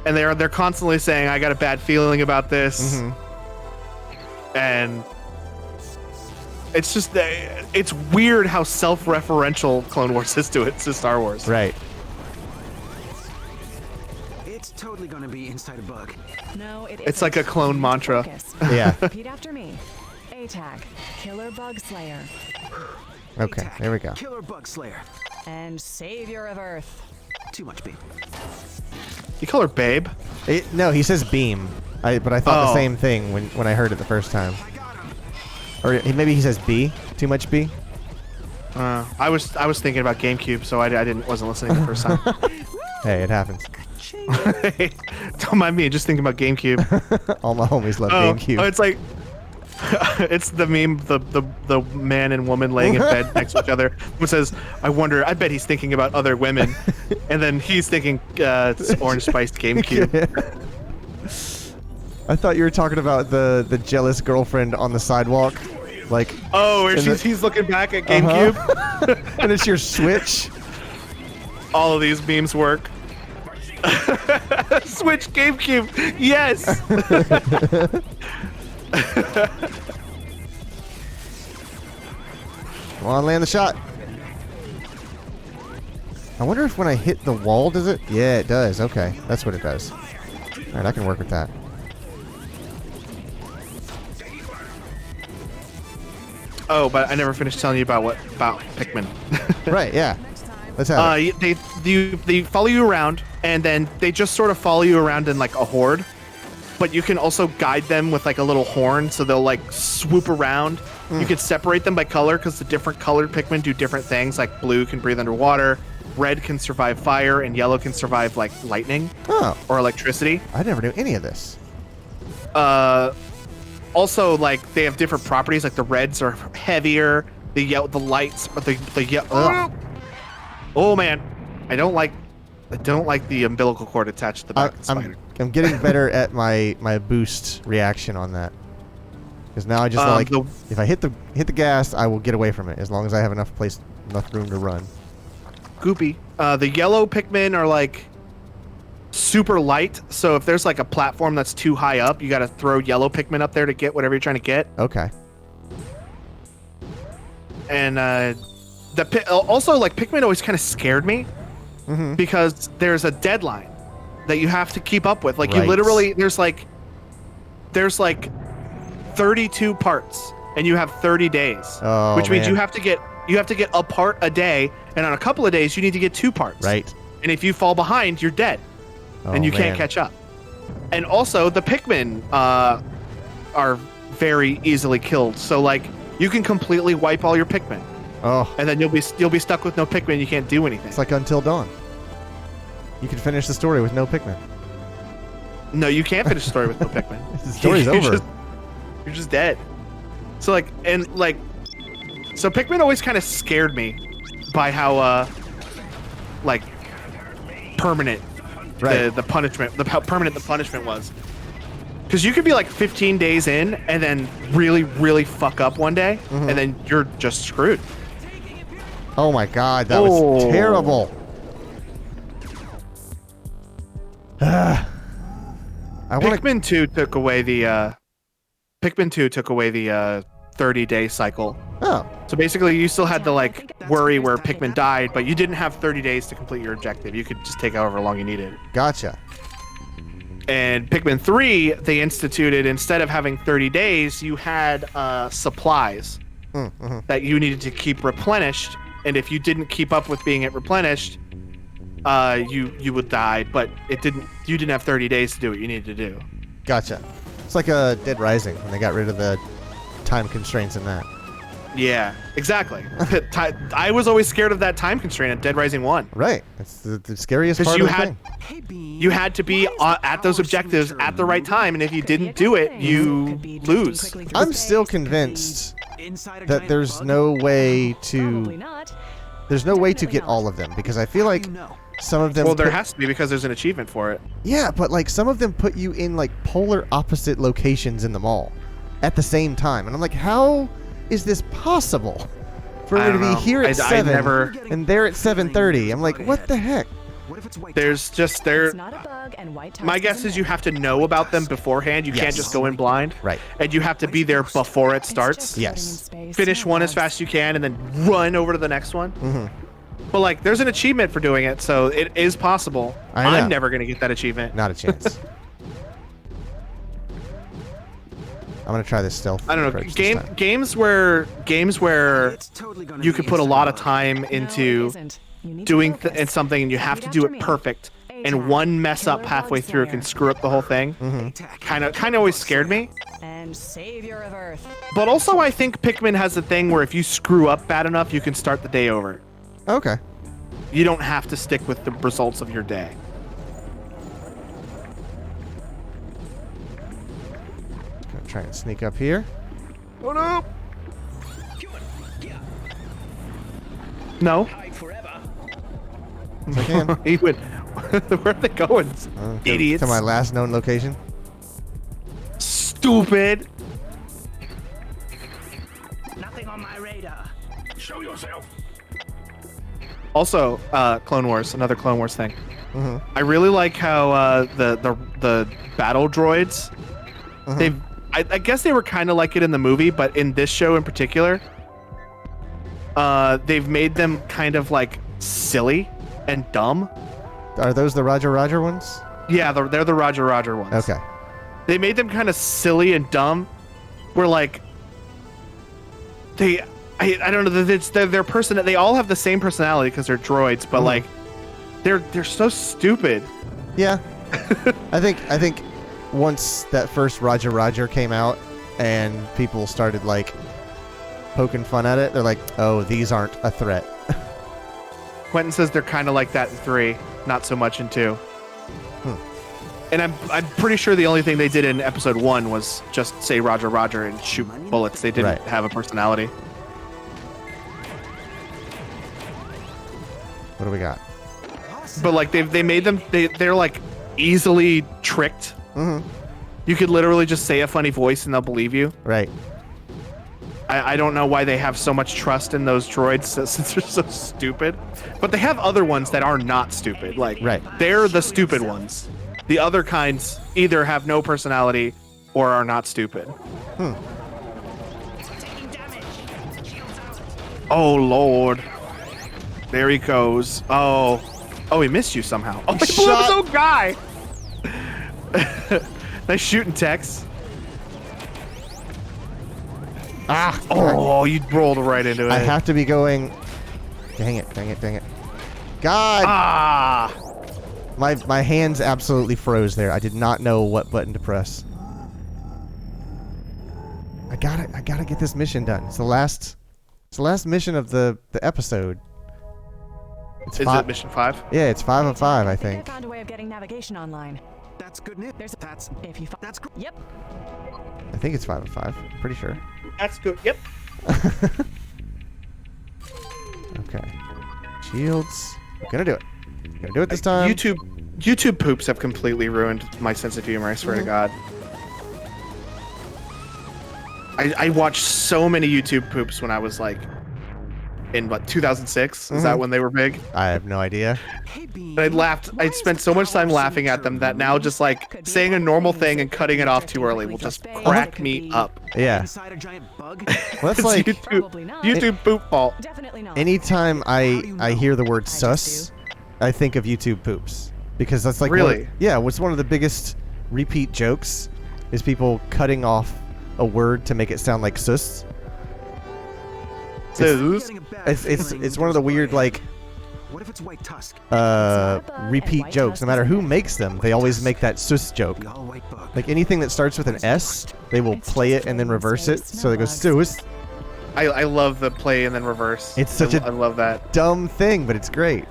And they're constantly saying, "I got a bad feeling about this," and it's just it's weird how self-referential Clone Wars is to Star Wars. Right. It's totally gonna be inside a bug. No, it It's like a isn't. clone You mantra. focus. Yeah. Repeat after me. ATAC, Killer Bug Slayer, Okay. Attack. There we go. Killer bug slayer. and Savior of Earth. Too much beam. You call her Babe? No, he says beam. But I thought the Oh. same thing when I heard it the first time. Or maybe he says B. Too much B. I was thinking about GameCube, so I wasn't listening the first time. Hey, it happens. Don't mind me, just thinking about GameCube. All my homies love Oh, GameCube. it's like it's the meme, the man and woman laying in bed next to each other, who says, "I wonder, I bet he's thinking about other women," and then he's thinking orange spiced GameCube. I thought you were talking about the jealous girlfriend on the sidewalk, like. Oh, where And he's looking back at GameCube. And it's your Switch. All of these memes work. Switch GameCube, yes. Come on, land the shot. I wonder if when I hit the wall, does it? Yeah, it does. Okay, that's what it does. All right, I can work with that. Oh, but I never finished telling you about Pikmin. Right, yeah. Let's have it. They follow you around, and then they just sort of follow you around in like a horde. But you can also guide them with like a little horn, so they'll like swoop around. You can separate them by color because the different colored Pikmin do different things. Like blue can breathe underwater, red can survive fire, and yellow can survive like lightning or electricity. I never knew any of this. Also, like they have different properties. Like the reds are heavier. The lights, or the yellow. Oh man, I don't like the umbilical cord attached to the back of the spider. I'm getting better at my boost reaction on that. Because now I just if I hit the gas, I will get away from it as long as I have enough room to run. Goopy. The yellow Pikmin are like super light, so if there's like a platform that's too high up, you got to throw yellow Pikmin up there to get whatever you're trying to get. Okay. And also like Pikmin always kind of scared me because there's a deadline that you have to keep up with. Like you literally there's like 32 parts and you have 30 days, which means you have to get a part a day, and on a couple of days you need to get 2 parts. Right. And if you fall behind, you're dead. And you can't catch up. And also the Pikmin are very easily killed. So like you can completely wipe all your Pikmin. Oh. And then you'll be stuck with no Pikmin. You can't do anything. It's like Until Dawn. You can finish the story with no Pikmin. No, you can't finish the story with no Pikmin. The story's over. You're just dead. So like so Pikmin always kind of scared me by how like permanent the punishment, how permanent the punishment was. Because you could be like 15 days in and then really, really fuck up one day, and then you're just screwed. Oh my god, that was terrible. Pikmin 2 took away the 30-day cycle. Oh. So basically you still had to like worry where Pikmin died, but you didn't have 30 days to complete your objective. You could just take however long you needed. Gotcha. And Pikmin 3, they instituted, instead of having 30 days, you had supplies that you needed to keep replenished. And if you didn't keep up with being replenished, you would die. But you didn't have 30 days to do what you needed to do. Gotcha. It's like a Dead Rising when they got rid of the time constraints in that. Yeah, exactly. I was always scared of that time constraint at Dead Rising 1. Right. It's the scariest part of the thing. You had to be at those objectives at the right time, and if you didn't do it, you lose. I'm still convinced that there's no way to get all of them, because I feel like some of them... Well, there has to be, because there's an achievement for it. Yeah, but like some of them put you in like polar opposite locations in the mall at the same time. And I'm like, how is this possible? For me to be here at 7 and there at 7:30. I'm like, what the heck? There's just my guess is you have to know about them beforehand. You can't just go in blind. Right. And you have to be there before it starts. Yes. Finish one as fast as you can and then run over to the next one. But like, there's an achievement for doing it, so it is possible. I'm never gonna get that achievement. Not a chance. I'm gonna try this stealth. I don't know. Games where you could put a lot of time into doing something and you have to do it perfect, and one mess up halfway through can screw up the whole thing. Kind of always scared me. And savior of Earth. But also, I think Pikmin has a thing where if you screw up bad enough, you can start the day over. Okay. You don't have to stick with the results of your day. Gonna try and sneak up here. Oh no! No. If I can. He went. Where are they going? Idiots. To my last known location. Stupid. Nothing on my radar. Show yourself. Also, Clone Wars, another Clone Wars thing. I really like how the battle droids. I guess they were kind of like it in the movie, but in this show in particular, they've made them kind of like silly and dumb. Are those the Roger Roger ones? Yeah, they're the Roger Roger ones. Okay. They made them kind of silly and dumb. Where like I don't know, their person, they all have the same personality because they're droids, but like they're so stupid. Yeah. I think once that first Roger Roger came out and people started like poking fun at it, they're like, oh, these aren't a threat. Quentin says they're kind of like that in 3, not so much in 2. And I'm pretty sure the only thing they did in episode 1 was just say Roger Roger and shoot bullets. They didn't have a personality. What do we got? But like they made them, they're like easily tricked. You could literally just say a funny voice and they'll believe you. Right. I don't know why they have so much trust in those droids since they're so stupid. But they have other ones that are not stupid. Like they're the stupid ones. The other kinds either have no personality or are not stupid. Oh Lord. There he goes. Oh, he missed you somehow. Oh, he blew up his own guy. Nice shooting, Tex. Oh, you rolled right into it. I have to be going. Dang it! God! My hands absolutely froze there. I did not know what button to press. I gotta get this mission done. It's the last mission of the episode. Is it mission 5? Yeah, it's 5 of 5, I think. I found a way of getting navigation online. That's good news. That's Yep. I think it's 5 of 5. Pretty sure. That's good. Yep. Okay. Shields. I'm gonna do it. Gonna do it this time. YouTube poops have completely ruined my sense of humor, I swear to God. I watched so many YouTube poops when I was like in 2006. Is that when they were big? I have no idea. And I spent so much time laughing at them that now just like saying a normal thing and cutting it off too early will just crack me up. Yeah. inside a giant bug. Well, that's It's like YouTube poop fault. Definitely not. anytime I hear the word sus, I think of YouTube poops because that's like Really? what's one of the biggest repeat jokes is people cutting off a word to make it sound like sus. It's one of the weird like What if it's white tusk? repeat jokes. No matter who makes them, they always make that sus joke. The all white bug. Like anything that starts with an S, they will play it and then reverse it, so it goes sus. I love the play and then reverse. It's such a I love that. dumb thing, but it's great.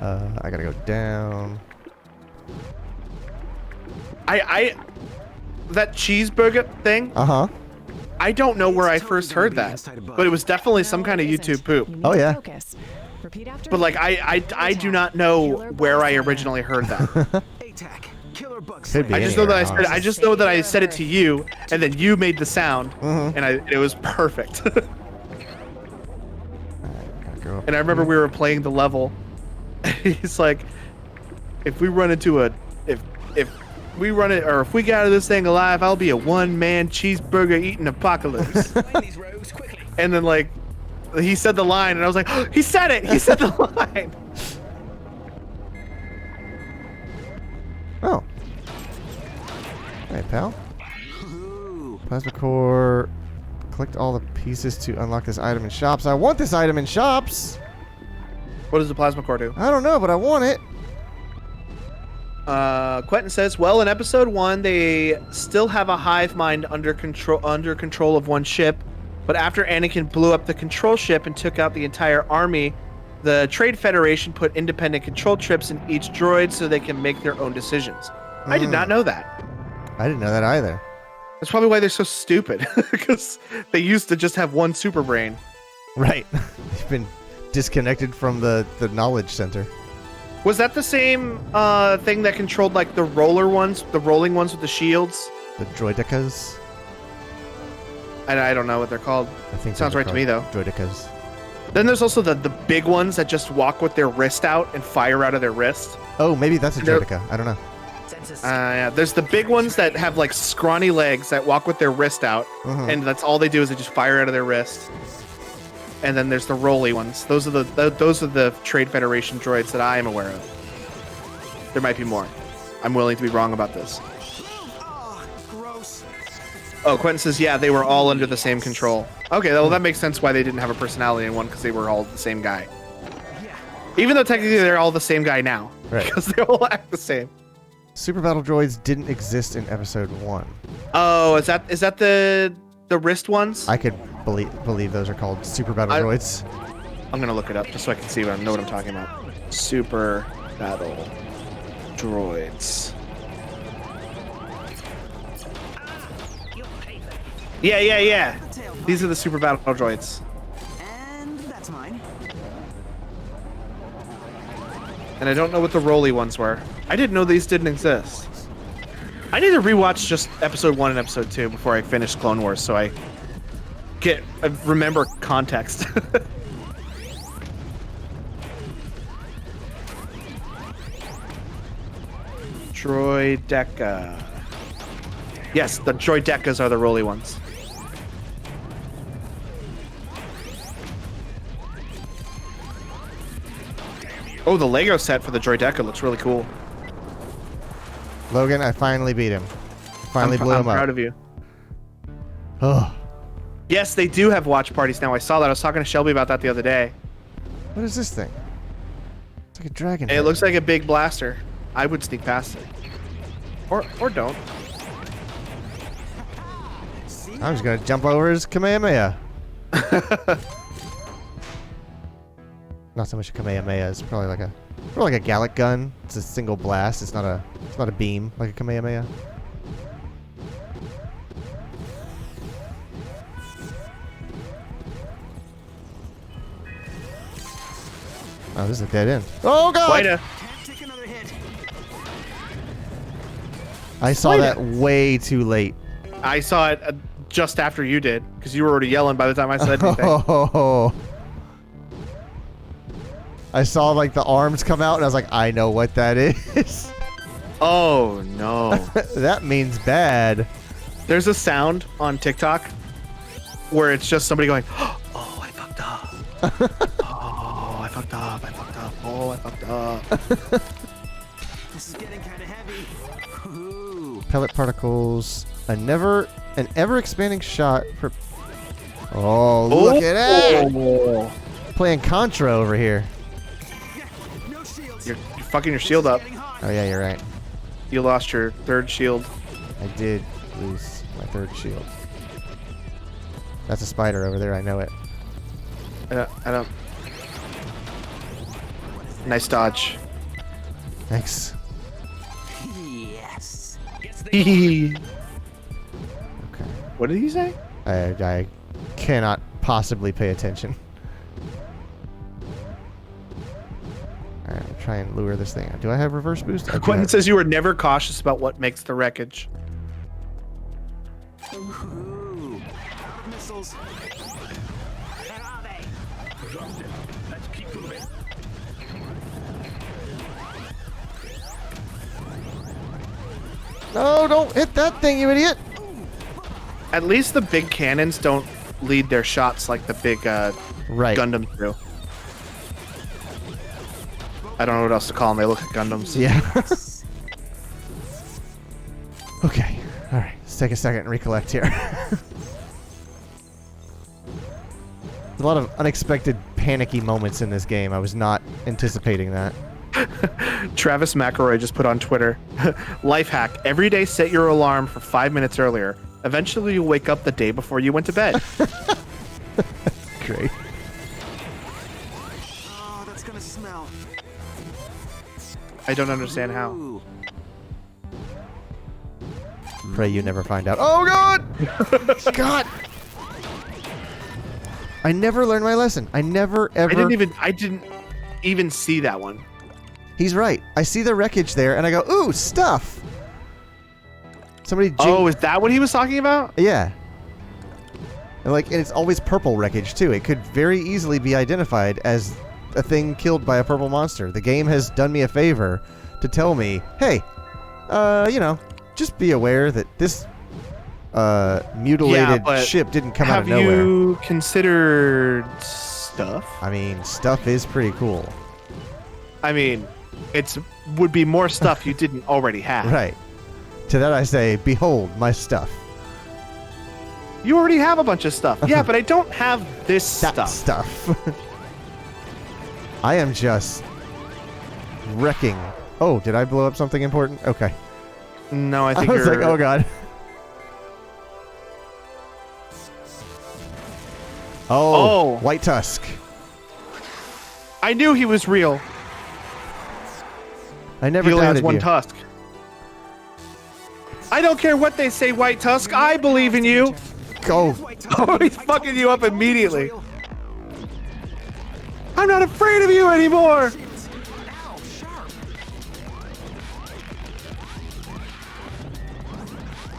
I gotta go down. That cheeseburger thing. Uh-huh. I don't know where I first heard that, but it was definitely some kind of YouTube poop. Oh, yeah. Repeat after But like I do not know where I originally heard that. ATAC. Killer bug Could be I just know that anywhere, I just know that I said it to you, and then you made the sound, and it was perfect. Gotta go up. And I remember we were playing the level. He's like, if we run into a if we run it, or if we get out of this thing alive, I'll be a one-man cheeseburger eating apocalypse. Find these rogues quickly. And then like he said the line, and I was like, oh, he said it. He said the line. Oh. Hey, pal. Plasma core. Collect all the pieces to unlock this item in shops. I want this item in shops. What does the plasma core do? I don't know, but I want it. Quentin says, well, in episode 1, they still have a hive mind under control of one ship, but after Anakin blew up the control ship and took out the entire army, the Trade Federation put independent control trips in each droid so they can make their own decisions. I did not know that. I didn't know that either. That's probably why they're so stupid, because they used to just have one super brain. Right. They've been disconnected from the knowledge center. Was that the same thing that controlled like the rolling ones with the shields? The droidicas. I don't know what they're called. I think Sounds they're right to me, called though. Droidicas. Then there's also the big ones that just walk with their wrist out and fire out of their wrist. Oh, maybe that's a They're- droidica. I don't know. Yeah, there's the big ones that have like scrawny legs that walk with their wrist out, and that's all they do is they just fire out of their wrist. and then there's the Roly ones. Those are the Trade Federation droids that I am aware of. There might be more. I'm willing to be wrong about this. Oh, gross. Oh, Quentin says, yeah, they were all under the same control. Okay, well, that makes sense why they didn't have a personality in one, because they were all the same guy. Even though technically they're all the same guy now. Right. Because they all act the same. Super Battle Droids didn't exist in Episode 1. Oh, is that the wrist ones? I could believe those are called Super Battle Droids. I'm going to look it up just so I can see know what I'm talking about. Super Battle Droids. Yeah. These are the Super Battle Droids. And that's mine. And I don't know what the Roly ones were. I didn't know these didn't exist. I need to rewatch just episode 1 and episode 2 before I finish Clone Wars so I remember context. Droideka. Yes, the Droidekas are the Roly ones. Oh, the Lego set for the Droideka looks really cool. Logan, I finally beat him. Finally blew I'm him up. proud of you. Oh, Yes, they do have watch parties now. I saw that. I was talking to Shelby about that the other day. what is this thing? It's like a dragon. It head. looks like a big blaster. I would sneak past it. Or don't. I'm just gonna jump over his Kamehameha. Not so much a Kamehameha. It's probably like a Galak gun. It's a single blast. It's not a beam like a Kamehameha. Oh, this is a dead end. Oh god! Wait Can't take another hit. I saw Wait that way too late. I saw it just after you did, because you were already yelling by the time I said anything. Oh. I saw like the arms come out and I was like, I know what that is. Oh no. That means bad. There's a sound on TikTok where it's just somebody going, oh, I fucked up. Oh, I fucked up. Oh, I fucked up. This is getting kind of heavy. Ooh. Pellet particles. An ever expanding shot for. Oh, look at that! Oh. Playing Contra over here. No shields. You're fucking your shield up. Getting hot. Oh yeah, you're right. You lost your third shield. I did lose my third shield. That's a spider over there. I know it. I don't. Nice dodge. Thanks. Yes. Okay. What did he say? I cannot possibly pay attention. Alright, I'll try and lure this thing. Do I have reverse boost? I do Quentin have- says you were never cautious about what makes the wreckage. Ooh. Out of missiles. Where are they? Dropped it. Let's keep moving. No, don't hit that thing, you idiot! At least the big cannons don't lead their shots like the big Right. Gundams do. I don't know what else to call them. They look like Gundams. Yeah. Okay. Alright, let's take a second and recollect here. There's a lot of unexpected panicky moments in this game. I was not anticipating that. Travis McElroy just put on Twitter, life hack, every day set your alarm for 5 minutes earlier. Eventually you'll wake up the day before you went to bed. Great. Oh, that's gonna smell. I don't understand how. Ooh. Pray you never find out. Oh god! God! I never learned my lesson. I never ever. I didn't even see that one. He's right. I see the wreckage there, and I go, "Ooh, stuff." Somebody. Oh, is that what he was talking about? Yeah. And and it's always purple wreckage too. It could very easily be identified as a thing killed by a purple monster. The game has done me a favor to tell me, hey, just be aware that this mutilated but ship didn't come out of have nowhere. you considered stuff? I mean, stuff is pretty cool. I mean, would be more stuff you didn't already have. Right. To that I say, behold my stuff. You already have a bunch of stuff. Yeah, but I don't have this That stuff. stuff. I am just wrecking. Oh, did I blow up something important? Okay. No, I I think was you're... like, oh god. Oh, White Tusk. I knew he was real. I never He only has doubted one you. tusk. I don't care what they say, White Tusk. I believe in you. Go. Oh, he's fucking you up immediately. I'm not afraid of you anymore.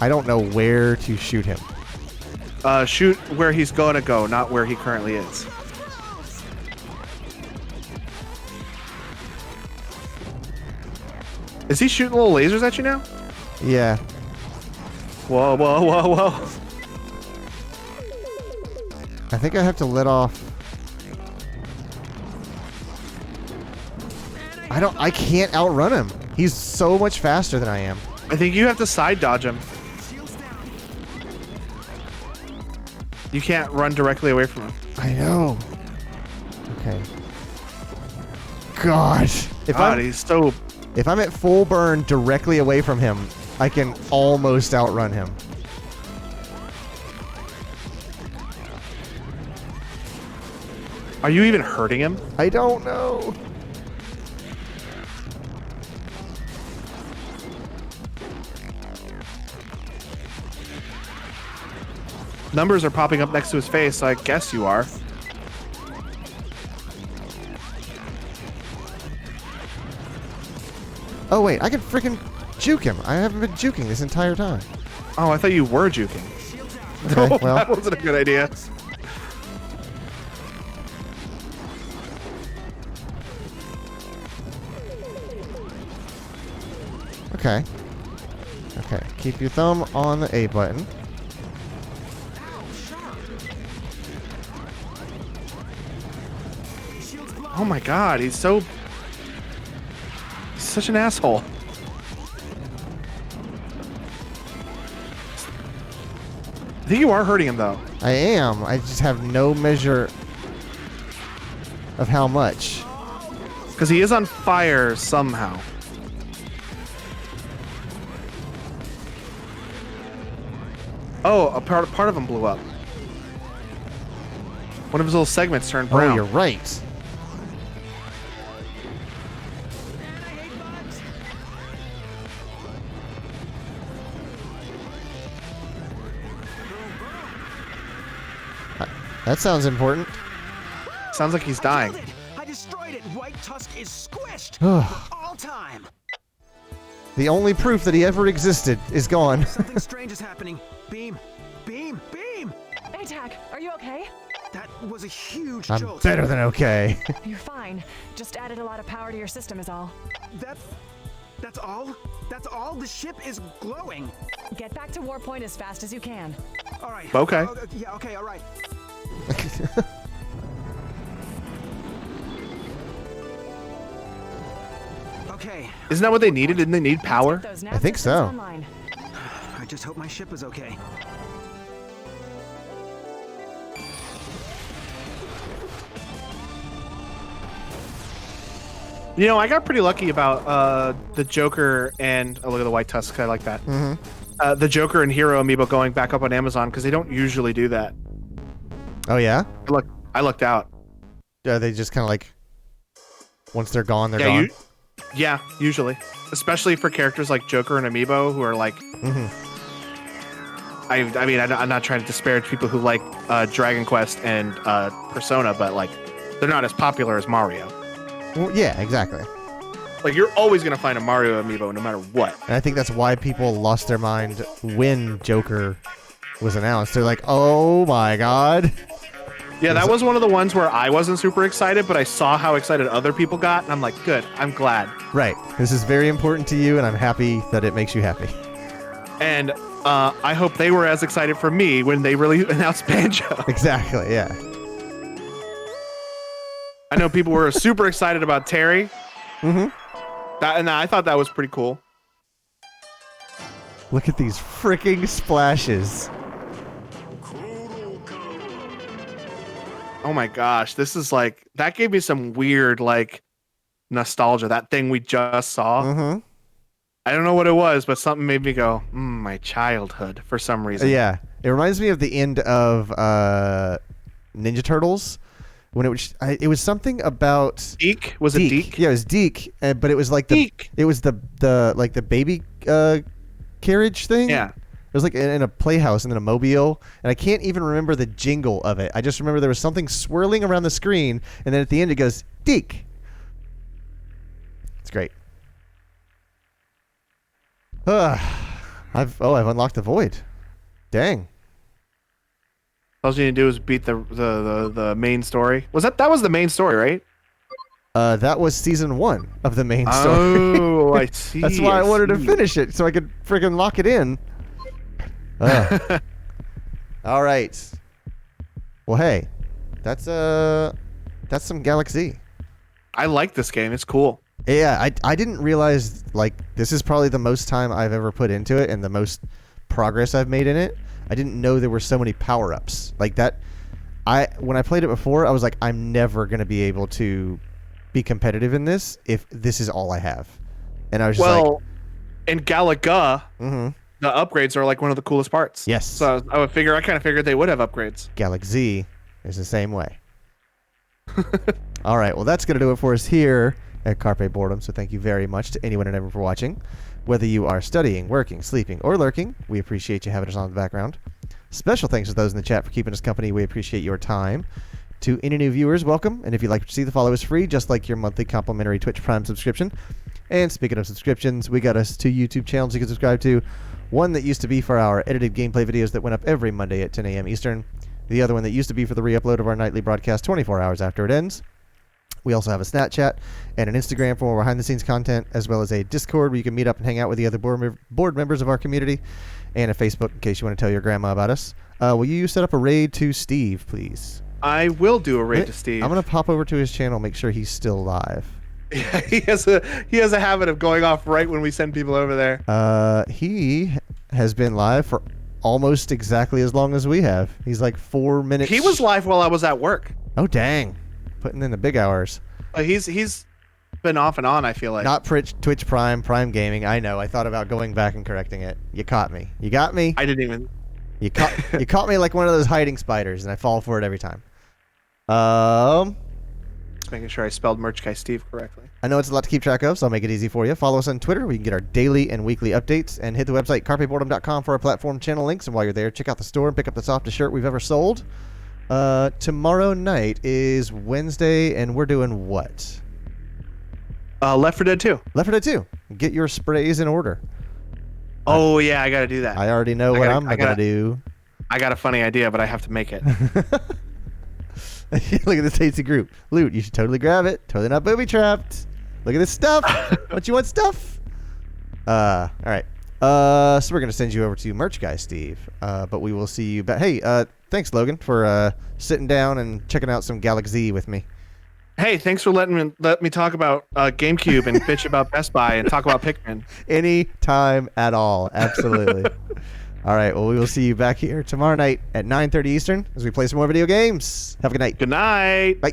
I don't know where to shoot him. Shoot where he's gonna go, not where he currently is. Is he shooting little lasers at you now? Yeah. Whoa, whoa, whoa, whoa. I think I have to let off. I can't outrun him. He's so much faster than I am. I think you have to side dodge him. You can't run directly away from him. I know. Okay. God. God, he's so... If I'm at full burn directly away from him, I can almost outrun him. Are you even hurting him? I don't know. Numbers are popping up next to his face, so I guess you are. Oh wait, I can freaking juke him. I haven't been juking this entire time. Oh, I thought you were juking. Okay, well, That wasn't a good idea. okay. Okay, keep your thumb on the A button. Oh my god, he's so... He's such an asshole. I think you are hurting him, though. I am. I just have no measure of how much. Because he is on fire somehow. Oh, a part of him blew up. One of his little segments turned brown. Oh, you're right. That sounds important. Sounds like he's dying. Killed it. I destroyed it. White Tusk is squished. All time. The only proof that he ever existed is gone. Something strange is happening. Beam. Beam. Beam. ATAC, are you okay? That was a huge I'm jolt. better than okay. You're fine. Just added a lot of power to your system is all. That's all? That's all? The ship is glowing. Get back to Warpoint as fast as you can. All right. Okay. Oh, yeah, okay, all right. Okay. Isn't that what they needed? Didn't they need power? Get those nav I think systems so. online. I just hope my ship is okay. You know, I got pretty lucky about the Joker and... Oh, look at the White Tusk. I like that. Mm-hmm. The Joker and Hero amiibo going back up on Amazon because they don't usually do that. Oh, yeah? I looked out. They just kind of like, once they're gone, they're gone? Yeah, usually. Especially for characters like Joker and amiibo who are like... Mm-hmm. I mean, I'm not trying to disparage people who like Dragon Quest and Persona, but like, they're not as popular as Mario. Well, yeah, exactly. Like, you're always going to find a Mario amiibo no matter what. And I think that's why people lost their mind when Joker was announced. They're like, oh my god. Yeah, that was one of the ones where I wasn't super excited, but I saw how excited other people got, and I'm like, good, I'm glad. Right. This is very important to you, and I'm happy that it makes you happy. And I hope they were as excited for me when they really announced Banjo. Exactly. Yeah. I know people were super excited about Terry. Mm-hmm. And I thought that was pretty cool. Look at these freaking splashes. Oh my gosh, this is like, that gave me some weird like nostalgia. That thing we just saw. Mm-hmm. I don't know what it was, but something made me go, my childhood for some reason. Yeah, it reminds me of the end of Ninja Turtles when it was something about Deke? Was it Deke? Yeah, it was Deke, but it was like Deke. it was the like the baby carriage thing. Yeah. It was like in a playhouse and then a mobile, and I can't even remember the jingle of it. I just remember there was something swirling around the screen, and then at the end it goes Deke. It's great. I've unlocked the void. Dang. All you need to do is beat the main story. That was the main story, right? That was season 1 of the main story. Oh, I see. That's why I wanted to finish it so I could freaking lock it in. All right. Well, hey, that's some Galak-Z. I like this game. It's cool. Yeah, I didn't realize like this is probably the most time I've ever put into it and the most progress I've made in it. I didn't know there were so many power-ups like that. When I played it before, I was like, I'm never gonna be able to be competitive in this if this is all I have. And I was just like, in Galak-Z, mm-hmm. the upgrades are like one of the coolest parts. Yes. So I kind of figured they would have upgrades. Galak-Z is the same way. All right, well, that's going to do it for us here at Carpe Boredom, so thank you very much to anyone and everyone for watching. Whether you are studying, working, sleeping, or lurking, we appreciate you having us on in the background. Special thanks to those in the chat for keeping us company. We appreciate your time. To any new viewers, welcome, and if you'd like to see the follow is free, just like your monthly complimentary Twitch Prime subscription. And speaking of subscriptions, we got us 2 YouTube channels you can subscribe to. One that used to be for our edited gameplay videos that went up every Monday at 10 a.m. Eastern. The other one that used to be for the re-upload of our nightly broadcast 24 hours after it ends. We also have a Snapchat and an Instagram for more behind-the-scenes content, as well as a Discord where you can meet up and hang out with the other board members of our community, and a Facebook in case you want to tell your grandma about us. Will you set up a raid to Steve, please? I will do a raid to Steve. I'm going to pop over to his channel, make sure he's still live. Yeah, he has a habit of going off right when we send people over there. He has been live for almost exactly as long as we have. He's like 4 minutes. He was live while I was at work. Oh, dang. Putting in the big hours. He's been off and on, I feel like. Not Twitch Prime Gaming. I know. I thought about going back and correcting it. You caught me. You got me. I didn't even. You caught me like one of those hiding spiders, and I fall for it every time. Just making sure I spelled Merch Guy Steve correctly. I know it's a lot to keep track of, so I'll make it easy for you. Follow us on Twitter where you can get our daily and weekly updates, and hit the website carpeboredom.com for our platform channel links. And while you're there, check out the store and pick up the softest shirt we've ever sold. Tomorrow night is Wednesday, and we're doing what? Left 4 Dead 2. Left 4 Dead 2. Get your sprays in order. Oh, yeah, I got to do that. I already know what I'm going to do. I got a funny idea, but I have to make it. Look at this tasty group. Loot, you should totally grab it. Totally not booby-trapped. Look at this stuff. Don't you want stuff? All right. So we're going to send you over to Merch Guy Steve. But we will see you back. Hey, thanks, Logan, for sitting down and checking out some Galak-Z with me. Hey, thanks for letting me talk about GameCube and bitch about Best Buy and talk about Pikmin. Any time at all. Absolutely. All right. Well, we will see you back here tomorrow night at 9:30 Eastern as we play some more video games. Have a good night. Good night. Bye.